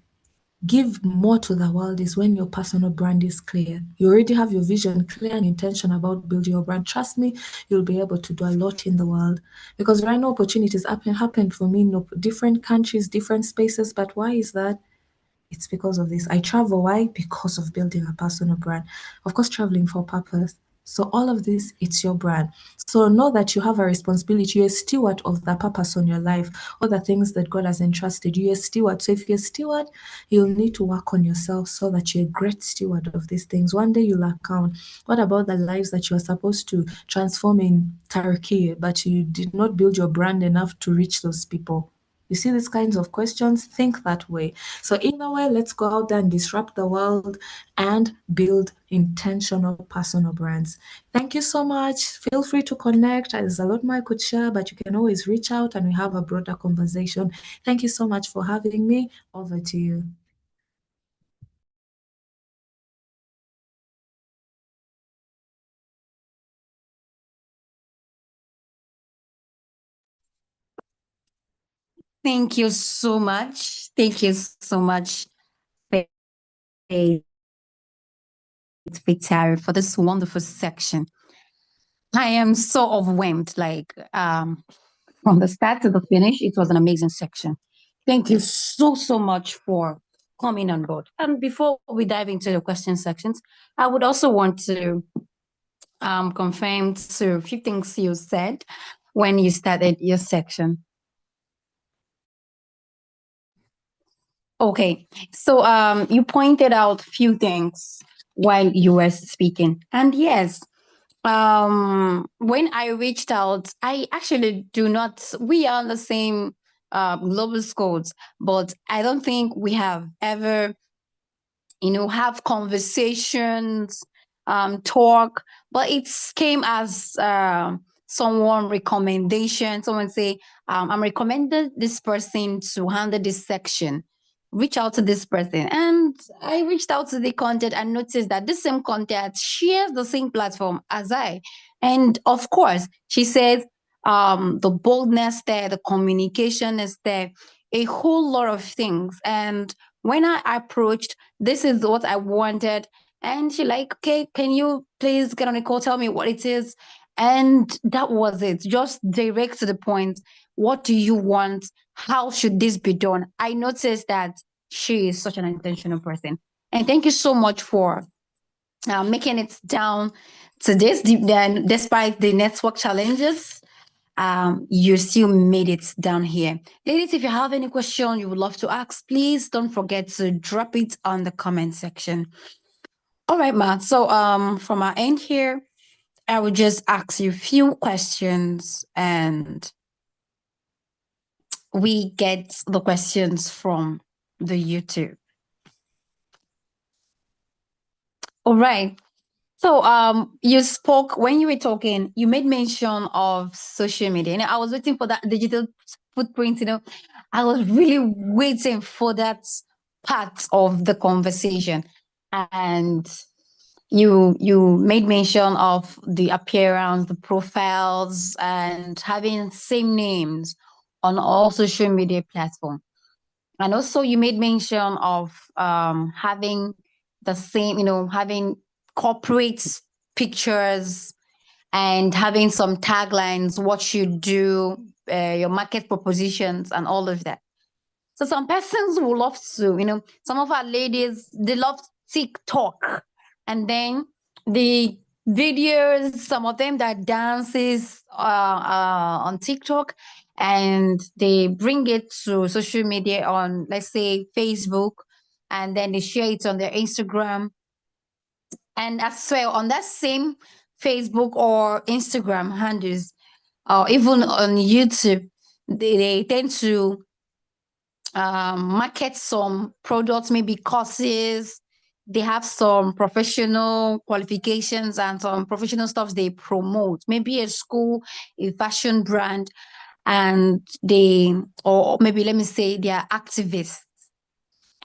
give more to the world is when your personal brand is clear. You already have your vision clear and intention about building your brand. Trust me, you'll be able to do a lot in the world. Because right now, opportunities happen for me in different countries, different spaces. But why is that? It's because of this. I travel. Why? Because of building a personal brand. Of course, traveling for purpose. So all of this, it's your brand. So know that you have a responsibility. You're a steward of the purpose on your life, all the things that God has entrusted you. You're a steward. So if you're a steward, you'll need to work on yourself so that you're a great steward of these things. One day you'll account. What about the lives that you are supposed to transform in Turkey, but you did not build your brand enough to reach those people? You see these kinds of questions? Think that way. So either way, let's go out there and disrupt the world and build intentional personal brands. Thank you so much. Feel free to connect. There's a lot more I could share, but you can always reach out and we have a broader conversation. Thank you so much for having me. Over to you. Thank you so much. Thank you so much, Faith Victoria, for this wonderful section. I am so overwhelmed. From the start to the finish, it was an amazing section. Thank you so much for coming on board. And before we dive into the question sections, I would also want to confirm to a few things you said when you started your section. Okay, so you pointed out a few things while you were speaking, and yes, when I reached out, I actually do not. We are on the same global schools, but I don't think we have ever have conversations, talk, but it came as someone recommendation. Someone say, I'm recommended this person to handle this section. Reach out to this person. And I reached out to the content and noticed that this same content shares the same platform as I. And of course, she says the boldness there, the communication is there, a whole lot of things. And when I approached, this is what I wanted. And she like, okay, can you please get on a call, tell me what it is? And that was it. Just direct to the point. What do you want? How should this be done? I noticed that she is such an intentional person. And thank you so much for making it down to this, despite the network challenges. You still made it down here. Ladies, if you have any question you would love to ask, please don't forget to drop it on the comment section. All right, Ma. So from our end here, I will just ask you a few questions and we get the questions from the YouTube. All right. So you spoke when you were talking, you made mention of social media. And I was waiting for that digital footprint, I was really waiting for that part of the conversation. And you made mention of the appearance, the profiles, and having same names on all social media platforms. And also, you made mention of having the same, having corporate pictures and having some taglines, what you do, your market propositions, and all of that. So some persons will love to, some of our ladies, they love TikTok. And then the videos, some of them that dances on TikTok, and they bring it to social media on, let's say, Facebook, and then they share it on their Instagram. And as well, on that same Facebook or Instagram handles, or even on YouTube, they tend to market some products, maybe courses. They have some professional qualifications and some professional stuff they promote, maybe a school, a fashion brand, and or maybe let me say they are activists.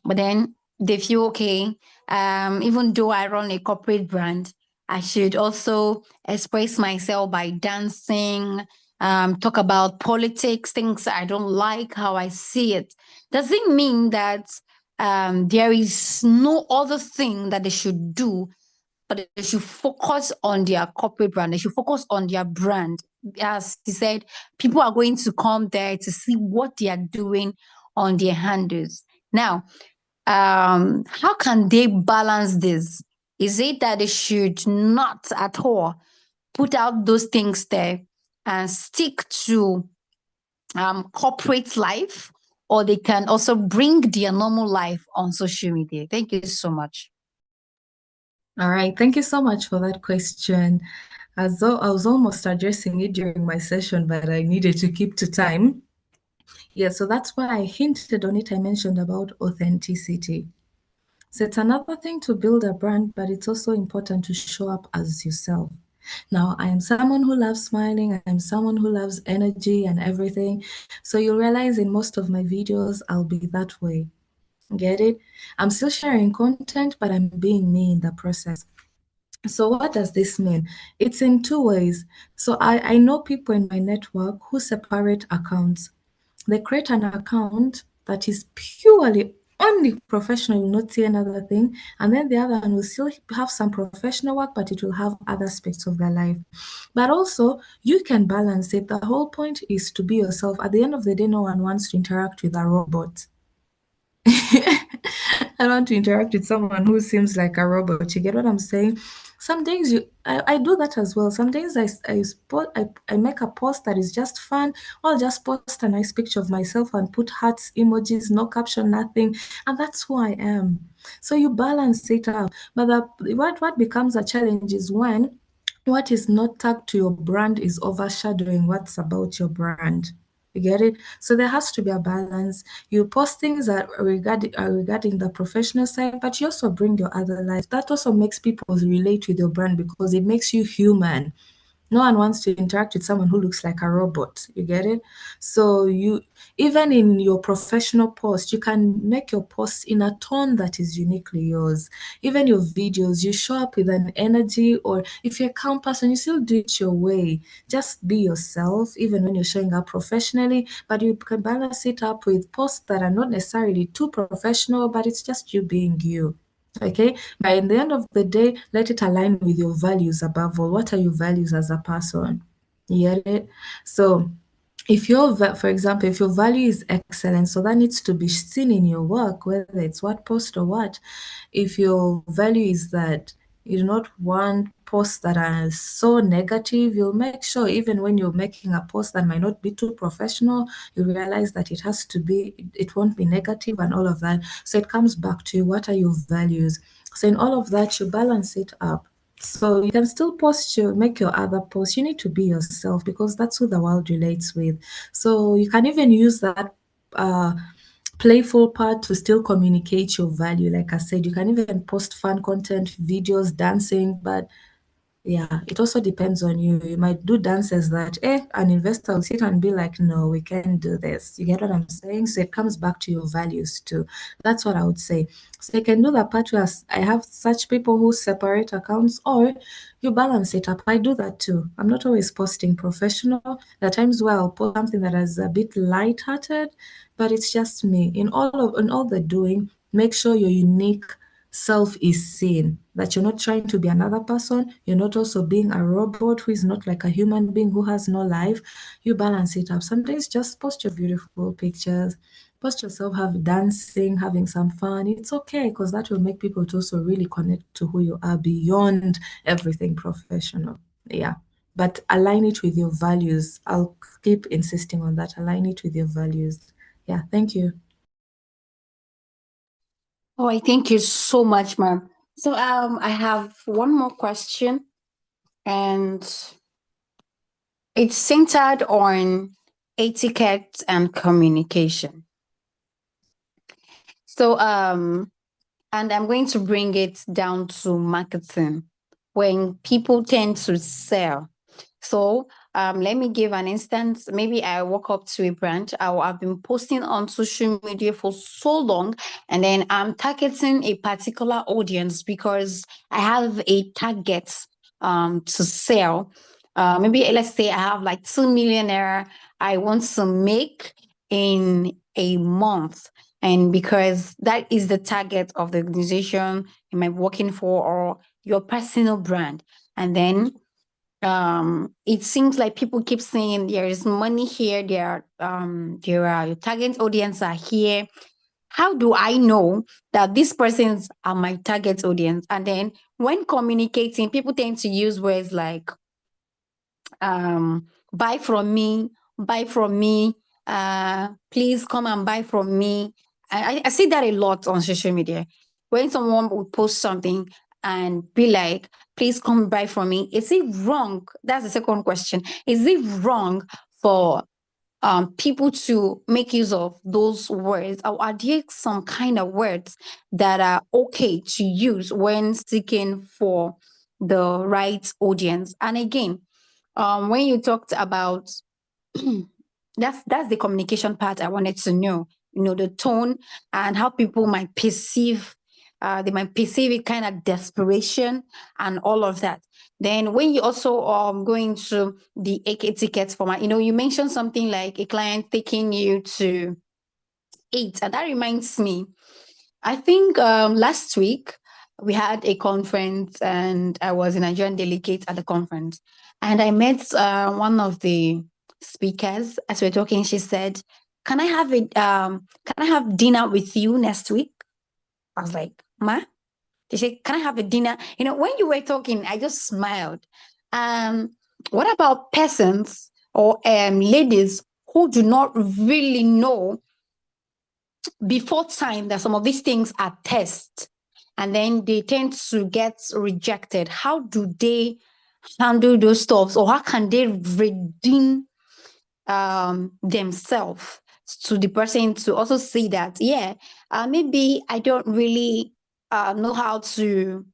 But then they feel okay, even though I run a corporate brand, I should also express myself by dancing, talk about politics, things I don't like, how I see it. Doesn't mean that there is no other thing that they should do, but they should focus on their corporate brand. They should focus on their brand. As he said, people are going to come there to see what they are doing on their handles. Now, how can they balance this? Is it that they should not at all put out those things there and stick to corporate life, or they can also bring their normal life on social media? Thank you so much. All right, thank you so much for that question. As though I was almost addressing it during my session, but I needed to keep to time. Yeah, so that's why I hinted on it. I mentioned about authenticity. So it's another thing to build a brand, but it's also important to show up as yourself. Now, I am someone who loves smiling. I'm someone who loves energy and everything. So you'll realize in most of my videos, I'll be that way. Get it? I'm still sharing content, but I'm being me in the process. So what does this mean? It's in two ways. So I know people in my network who separate accounts. They create an account that is purely only professional, you'll not see another thing. And then the other one will still have some professional work, but it will have other aspects of their life. But also, you can balance it. The whole point is to be yourself. At the end of the day, no one wants to interact with a robot. I want to interact with someone who seems like a robot. You get what I'm saying? Some days I do that as well. Some days I make a post that is just fun. I'll just post a nice picture of myself and put hearts, emojis, no caption, nothing. And that's who I am. So you balance it out. But what becomes a challenge is when what is not tagged to your brand is overshadowing what's about your brand. You get it? So there has to be a balance. You post things that are regarding the professional side, but you also bring your other life. That also makes people relate with your brand because it makes you human. No one wants to interact with someone who looks like a robot. You get it? So you even in your professional post, you can make your post in a tone that is uniquely yours. Even your videos, you show up with an energy, or if you're a calm person, you still do it your way. Just be yourself, even when you're showing up professionally, but you can balance it up with posts that are not necessarily too professional, but it's just you being you. Okay, but in the end of the day, let it align with your values above all. What are your values as a person? You get it? So if for example, if your value is excellence, so that needs to be seen in your work, whether it's what post or what. If your value is that you do not want posts that are so negative, you'll make sure even when you're making a post that might not be too professional, you realize that it won't be negative and all of that. So it comes back to you, what are your values? So in all of that, you balance it up. So you can still make your other posts. You need to be yourself because that's who the world relates with. So you can even use that uh, playful part to still communicate your value. Like I said, you can even post fun content, videos, dancing, but Yeah, it also depends on you. You might do dances that, an investor will sit and be like, no, we can't do this. You get what I'm saying? So it comes back to your values too. That's what I would say. So you can do the part where I have such people who separate accounts, or you balance it up. I do that too. I'm not always posting professional. There are times where I'll post something that is a bit light-hearted, but it's just me. In all the doing, make sure your unique self is seen, that you're not trying to be another person, you're not also being a robot who is not like a human being who has no life. You balance it up. Some days just post your beautiful pictures, post yourself have dancing, having some fun. It's okay, because that will make people to also really connect to who you are beyond everything professional. Yeah, but align it with your values. I'll keep insisting on that. Align it with your values. Yeah, thank you. Oh, I thank you so much, ma'am. So I have one more question, and it's centered on etiquette and communication. So and I'm going to bring it down to marketing when people tend to sell. So let me give an instance. Maybe I walk up to a brand. I've been posting on social media for so long, and then I'm targeting a particular audience because I have a target to sell. Maybe let's say I have like 2 million naira I want to make in a month. And because that is the target of the organization you might be working for or your personal brand. And then it seems like people keep saying there is money here, there are your target audience are here. How do I know that these persons are my target audience? And then when communicating, people tend to use words like buy from me, buy from me, please come and buy from me. I see that a lot on social media. When someone would post something and be like, please come buy from me, is it wrong? That's the second question. Is it wrong for people to make use of those words? Or are there some kind of words that are okay to use when seeking for the right audience? And again, when you talked about that's the communication part I wanted to know, the tone and how people might perceive they might perceive it kind of desperation and all of that. Then when you also go into the etiquette format, you mentioned something like a client taking you to eat, and that reminds me, I think last week we had a conference and I was a Nigerian delegate at the conference. And I met one of the speakers as we were talking. She said, can I have it? Can I have dinner with you next week? I was like, Ma? She said, can I have a dinner? When you were talking, I just smiled. Um, what about persons or ladies who do not really know before time that some of these things are tests and then they tend to get rejected? How do they handle those stuffs, or how can they redeem themselves to the person to also see that, yeah, maybe I don't really know how to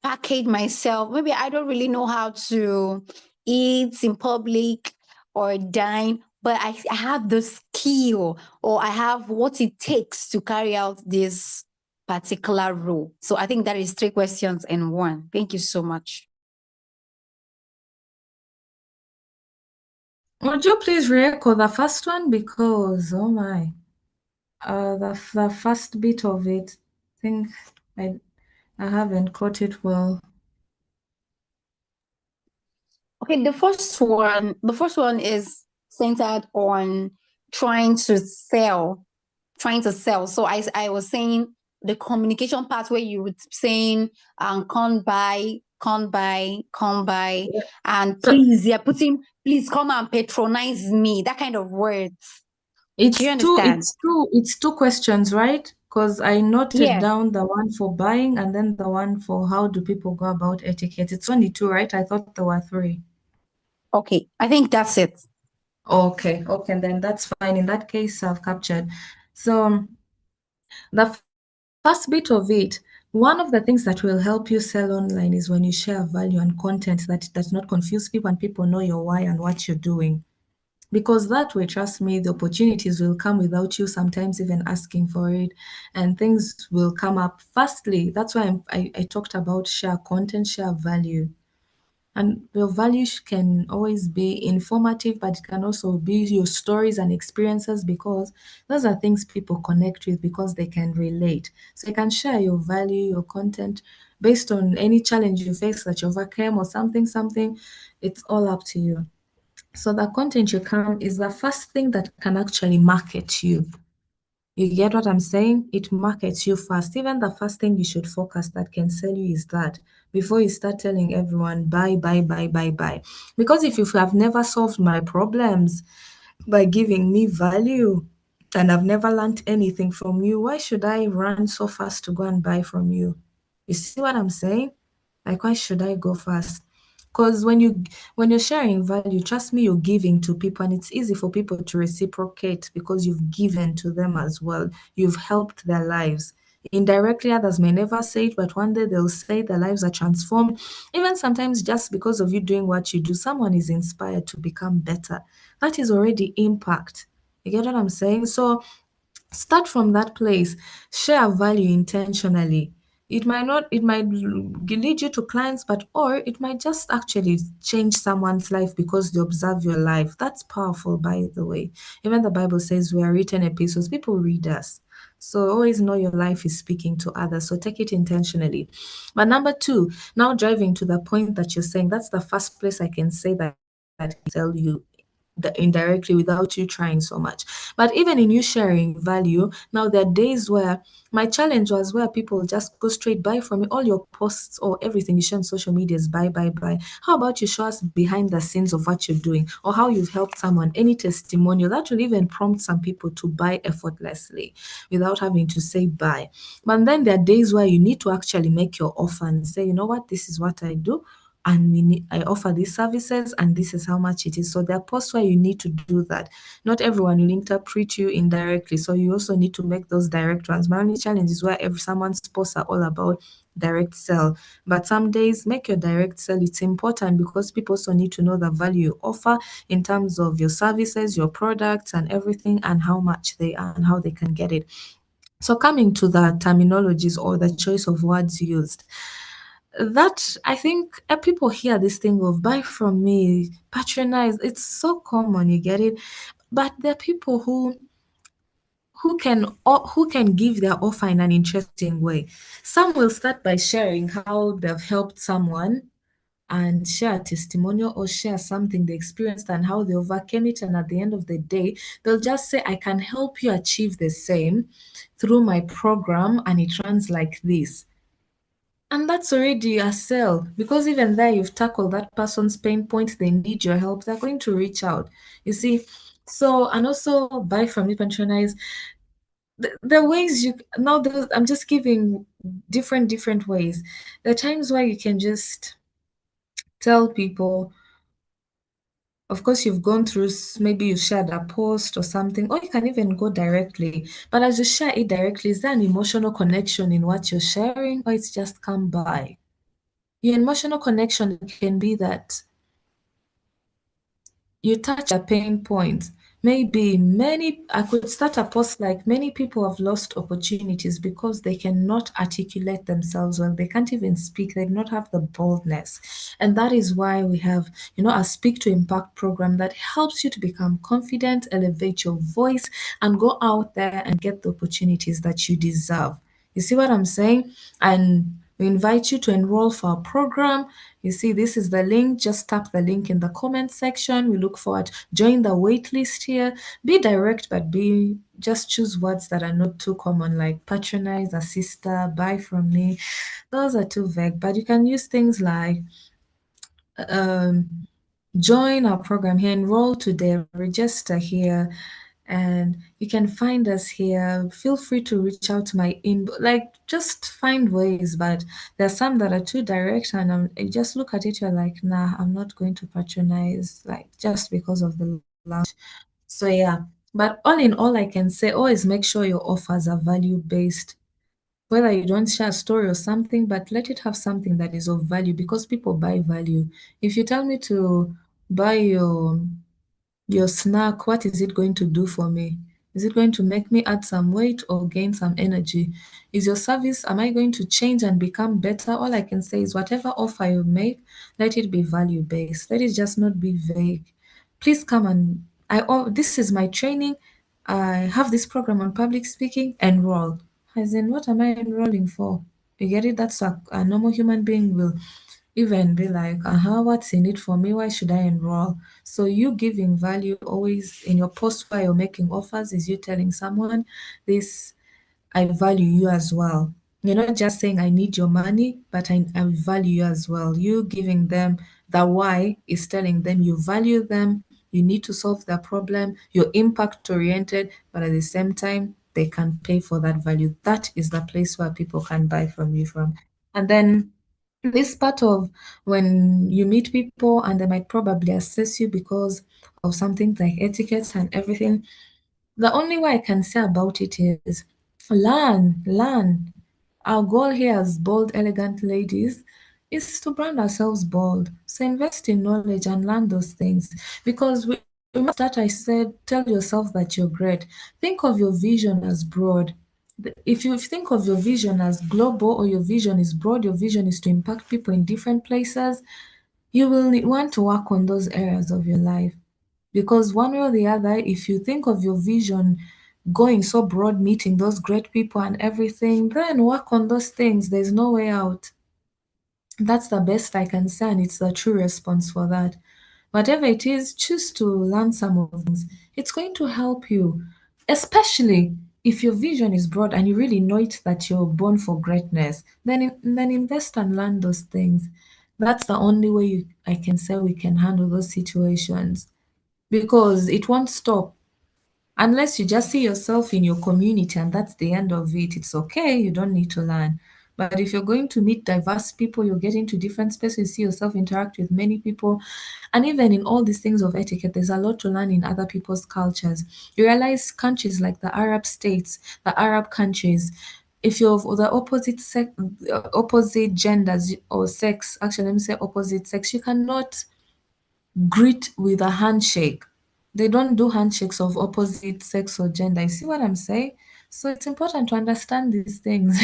package myself. Maybe I don't really know how to eat in public or dine, but I have the skill or I have what it takes to carry out this particular role. So I think that is 3 questions in one. Thank you so much. Would you please record the first one? Because, oh my, the first bit of it, I think I, I haven't caught it well. Okay, the first one is centered on trying to sell, So I was saying the communication part where you would saying come by, Yeah. and So please, you're putting please come and patronize me, that kind of words. Do you understand? it's two questions, right? Because I noted Yeah. down the one for buying and then the one for how do people go about etiquette. It's only two, right? I thought there were three. Okay, I think that's it. Okay, okay, then that's fine. In that case, I've captured. So the first bit of it, One of the things that will help you sell online is when you share value and content that does not confuse people and people know your why and what you're doing. Because that way, trust me, the opportunities will come without you sometimes even asking for it, and things will come up fastly. That's why I talked about share content, share value. And your value can always be informative, but it can also be your stories and experiences because those are things people connect with because they can relate. So you can share your value, your content based on any challenge you face that you overcame or something. It's all up to you. So the content you come is the first thing that can actually market you. You get what I'm saying? It markets you first. Even the first thing you should focus that can sell you is that before you start telling everyone buy. Because if you have never solved my problems by giving me value and I've never learned anything from you, why should I run so fast to go and buy from you? You see what I'm saying? Like why should I go fast? Because when you're sharing value, trust me, you're giving to people, and it's easy for people to reciprocate because you've given to them as well. You've helped their lives. Indirectly, others may never say it, but one day they'll say their lives are transformed. Even sometimes, just because of you doing what you do, someone is inspired to become better. That is already impact. You get what I'm saying? So start from that place. Share value intentionally. It might lead you to clients, but or it might just actually change someone's life because they observe your life. That's powerful, by the way. Even the Bible says we are written epistles, people read us. So always know your life is speaking to others. So take it intentionally. But number two, now driving to the point that you're saying, that's the first place I can say that tell you indirectly without you trying so much. But even in you sharing value, now there are days where my challenge was where people just go straight buy from me. All your posts or everything you share on social media is buy. How about you show us behind the scenes of what you're doing or how you've helped someone? Any testimonial that will even prompt some people to buy effortlessly without having to say buy. But then there are days where you need to actually make your offer and say, you know what, this is what I do and I offer these services and this is how much it is. So there are posts where you need to do that. Not everyone will interpret you indirectly. So you also need to make those direct ones. My only challenge is where every someone's posts are all about direct sell. But some days make your direct sell. It's important because people also need to know the value you offer in terms of your services, your products and everything and how much they are and how they can get it. So coming to the terminologies or the choice of words used, that I think people hear this thing of buy from me, patronize. It's so common, you get it. But there are people who can give their offer in an interesting way. Some will start by sharing how they've helped someone and share a testimonial or share something they experienced and how they overcame it. And at the end of the day, they'll just say, I can help you achieve the same through my program, and it runs like this. And that's already a sell because even there you've tackled that person's pain point, they need your help, they're going to reach out. You see, so and also buy from me, patronize. The ways you now I'm just giving different ways. There are times where you can just tell people, of course, you've gone through, maybe you shared a post or something, or you can even go directly. But as you share it directly, is there an emotional connection in what you're sharing, or it's just come by? Your emotional connection can be that you touch a pain point. Maybe I could start a post like many people have lost opportunities because they cannot articulate themselves well. They can't even speak. They do not have the boldness. And that is why we have, a Speak to Impact program that helps you to become confident, elevate your voice, and go out there and get the opportunities that you deserve. You see what I'm saying? And we invite you to enroll for our program. You see, this is the link. Just tap the link in the comment section. We look forward. Join the wait list here. Be direct, but just choose words that are not too common, like patronize, a sister, buy from me. Those are too vague, but you can use things like um, join our program here, enroll today, register here, and you can find us here. Feel free to reach out to my inbox, like just find ways. But there's some that are too direct, and you just look at it, you're like, nah, I'm not going to patronize, like just because of the language. So yeah, but all in all, I can say always make sure your offers are value based whether you don't share a story or something, but let it have something that is of value because people buy value. If you tell me to buy your snack, what is it going to do for me? Is it going to make me add some weight or gain some energy? Is your service, am I going to change and become better? All I can say is whatever offer you make, let it be value based. Let it just not be vague. Please come and this is my training. I have this program on public speaking, enroll. As in, what am I enrolling for? You get it? That's a normal human being will even be like, what's in it for me? Why should I enroll? So you giving value always in your post while you're making offers is you telling someone this, I value you as well. You're not just saying I need your money, but I value you as well. You giving them the why is telling them you value them, you need to solve their problem, you're impact oriented, but at the same time, they can pay for that value. That is the place where people can buy from you from. And then this part of when you meet people and they might probably assess you because of something like etiquette and everything, the only way I can say about it is learn. Our goal here as bold, elegant ladies is to brand ourselves bold. So invest in knowledge and learn those things. Because remember that I said, tell yourself that you're great. Think of your vision as broad. If you think of your vision as global or your vision is broad, your vision is to impact people in different places, you will want to work on those areas of your life. Because one way or the other, if you think of your vision going so broad, meeting those great people and everything, then work on those things. There's no way out. That's the best I can say, and it's the true response for that. Whatever it is, choose to learn some of things. It's going to help you, especially if your vision is broad and you really know it that you're born for greatness. Then invest and learn those things. That's the only way I can say we can handle those situations because it won't stop. Unless you just see yourself in your community and that's the end of it, it's okay, you don't need to learn. But if you're going to meet diverse people, you're getting to different spaces, you see yourself interact with many people, and even in all these things of etiquette, there's a lot to learn in other people's cultures. You realize countries like the Arab states, the Arab countries, if you're of the opposite genders or sex, actually, let me say opposite sex, you cannot greet with a handshake. They don't do handshakes of opposite sex or gender. You see what I'm saying? So it's important to understand these things.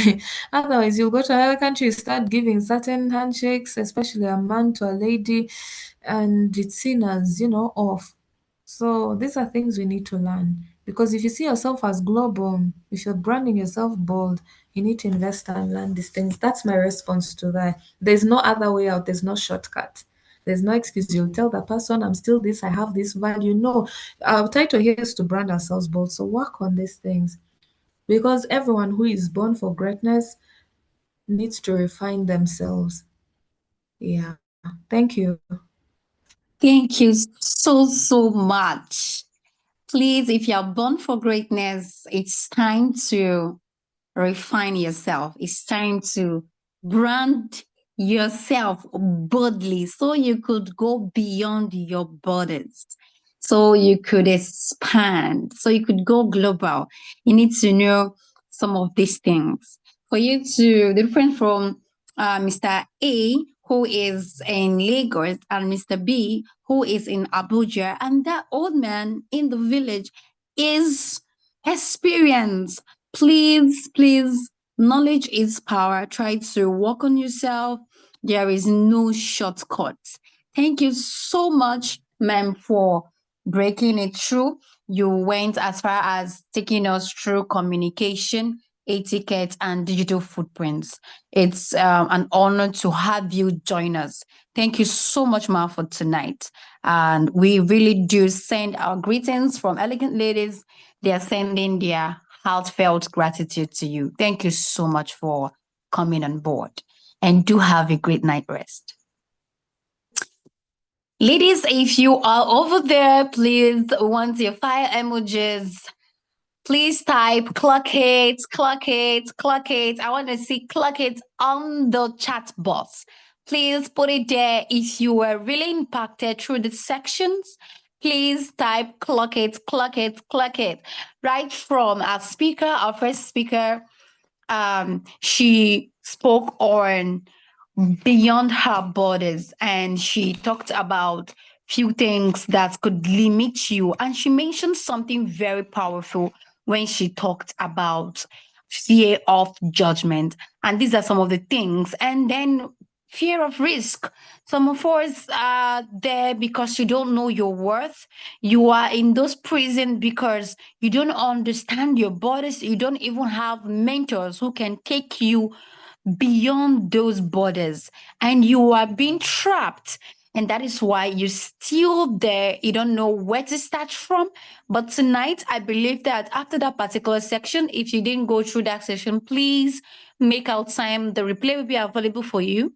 Otherwise, you'll go to another country, you start giving certain handshakes, especially a man to a lady, and it's seen as, off. So these are things we need to learn. Because if you see yourself as global, if you're branding yourself bold, you need to invest and learn these things. That's my response to that. There's no other way out, there's no shortcut. There's no excuse. You'll tell the person, I'm still this, I have this value. No, our title here is to brand ourselves bold. So work on these things because everyone who is born for greatness needs to refine themselves. Yeah. Thank you. Thank you so much. Please, if you're born for greatness, it's time to refine yourself. It's time to brand yourself boldly so you could go beyond your borders, so you could expand, so you could go global. You need to know some of these things for you to different from Mr. A, who is in Lagos, and Mr. B, who is in Abuja, and that old man in the village is experience. Please, knowledge is power. Try to work on yourself. There is no shortcut. Thank you so much, ma'am, for breaking it through. You went as far as taking us through communication, etiquette, and digital footprints. It's an honor to have you join us. Thank you so much, Ma, for tonight. And we really do send our greetings from Elegant Ladies. They are sending their heartfelt gratitude to you. Thank you so much for coming on board. And do have a great night rest. Ladies, if you are over there, please, once your fire emojis, please type clock it, clock it, clock it. I want to see clock it on the chat box. Please put it there. If you were really impacted through the sections, please type clock it, clock it, clock it. Right from our speaker, our first speaker, she spoke on beyond her borders, and she talked about few things that could limit you, and she mentioned something very powerful when she talked about fear of judgment. And these are some of the things. And then fear of risk. Some of us are there because you don't know your worth. You are in those prisons because you don't understand your borders. You don't even have mentors who can take you beyond those borders, and you are being trapped. And that is why you're still there. You don't know where to start from. But tonight, I believe that after that particular section, if you didn't go through that section, please make out time. The replay will be available for you.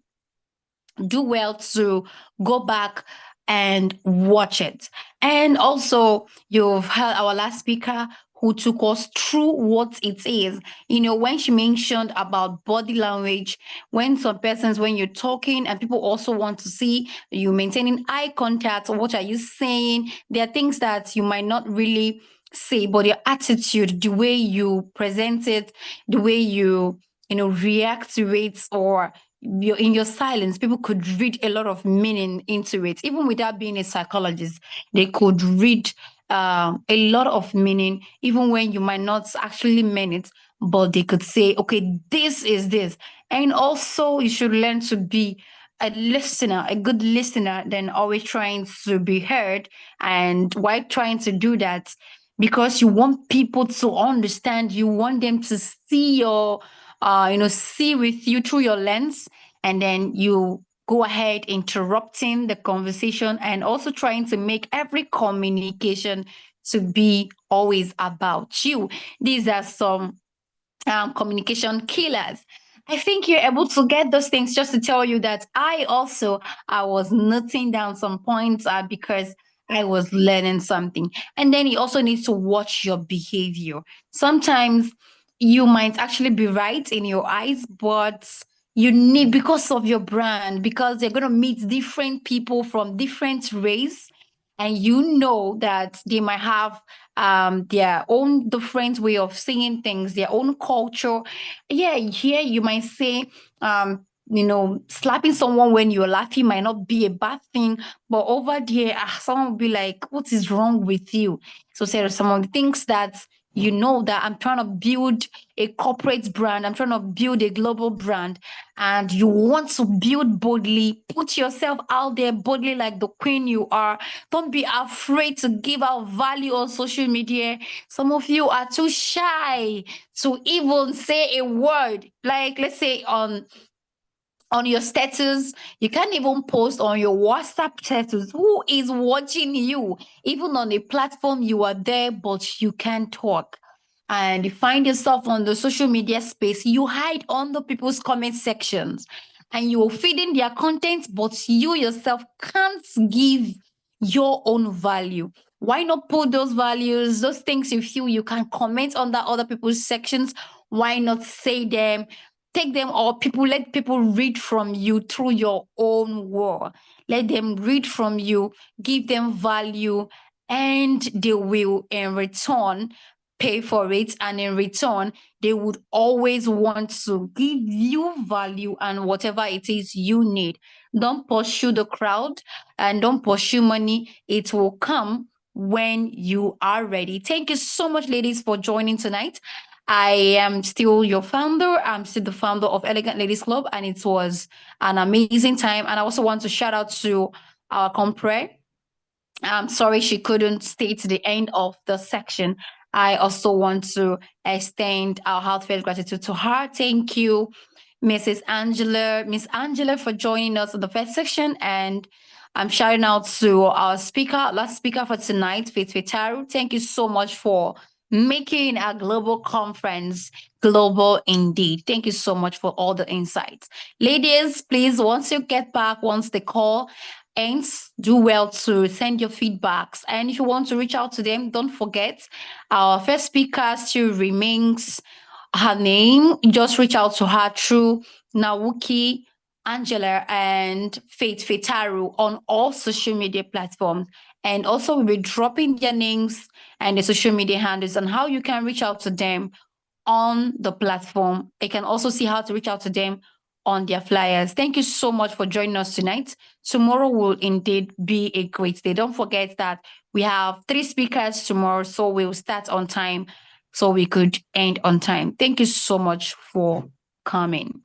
Do well to go back and watch it. And also, you've heard our last speaker who took us through what it is. You know, when she mentioned about body language, when some persons, when you're talking and people also want to see you maintaining eye contact, what are you saying? There are things that you might not really say, but your attitude, the way you present it, the way you react to it, or in your silence, people could read a lot of meaning into it. Even without being a psychologist, they could read a lot of meaning, even when you might not actually mean it, but they could say, okay, this is this. And also, you should learn to be a listener, a good listener, than always trying to be heard. And why trying to do that? Because you want people to understand, you want them to see see with you through your lens, and then you go ahead interrupting the conversation and also trying to make every communication to be always about you. These are some communication killers. I think you're able to get those things. Just to tell you that I was noting down some points because I was learning something. And then you also need to watch your behavior. Sometimes you might actually be right in your eyes, but you need, because of your brand, because you're going to meet different people from different race, and you know that they might have their own different way of seeing things, their own culture. Yeah, here you might say, slapping someone when you're laughing might not be a bad thing, but over there, someone will be like, "What is wrong with you?" So, say some of the things that you know that I'm trying to build a corporate brand, I'm trying to build a global brand, and you want to build boldly, put yourself out there boldly like the queen you are. Don't be afraid to give out value on social media. Some of you are too shy to even say a word. Like, let's say on your status, you can't even post on your WhatsApp status. Who is watching you? Even on a platform, you are there, but you can't talk. And you find yourself on the social media space, you hide under people's comment sections and you're feeding their content, but you yourself can't give your own value. Why not put those values, those things you feel you can comment on that other people's sections? Why not say them? Take them, or let people read from you through your own word. Let them read from you, give them value, and they will in return pay for it. And in return, they would always want to give you value and whatever it is you need. Don't pursue the crowd and don't pursue money. It will come when you are ready. Thank you so much, ladies, for joining tonight. I am still your founder. I'm still the founder of Elegant Ladies Club, and it was an amazing time. And I also want to shout out to our compre. I'm sorry she couldn't stay to the end of the section. I also want to extend our heartfelt gratitude to her. Thank you, Miss Angela, for joining us in the first section. And I'm shouting out to our last speaker for tonight, Faith Fitaru. Thank you so much for making our global conference global indeed. Thank you so much for all the insights. Ladies, please, once you get back, once the call ends, do well to send your feedbacks. And if you want to reach out to them, don't forget our first speaker still remains her name. Just reach out to her through Nawuki, Angela, and Faith Fitaru on all social media platforms. And also, we'll be dropping their names and the social media handles and how you can reach out to them on the platform. You can also see how to reach out to them on their flyers. Thank you so much for joining us tonight. Tomorrow will indeed be a great day. Don't forget that we have 3 speakers tomorrow, so we'll start on time so we could end on time. Thank you so much for coming.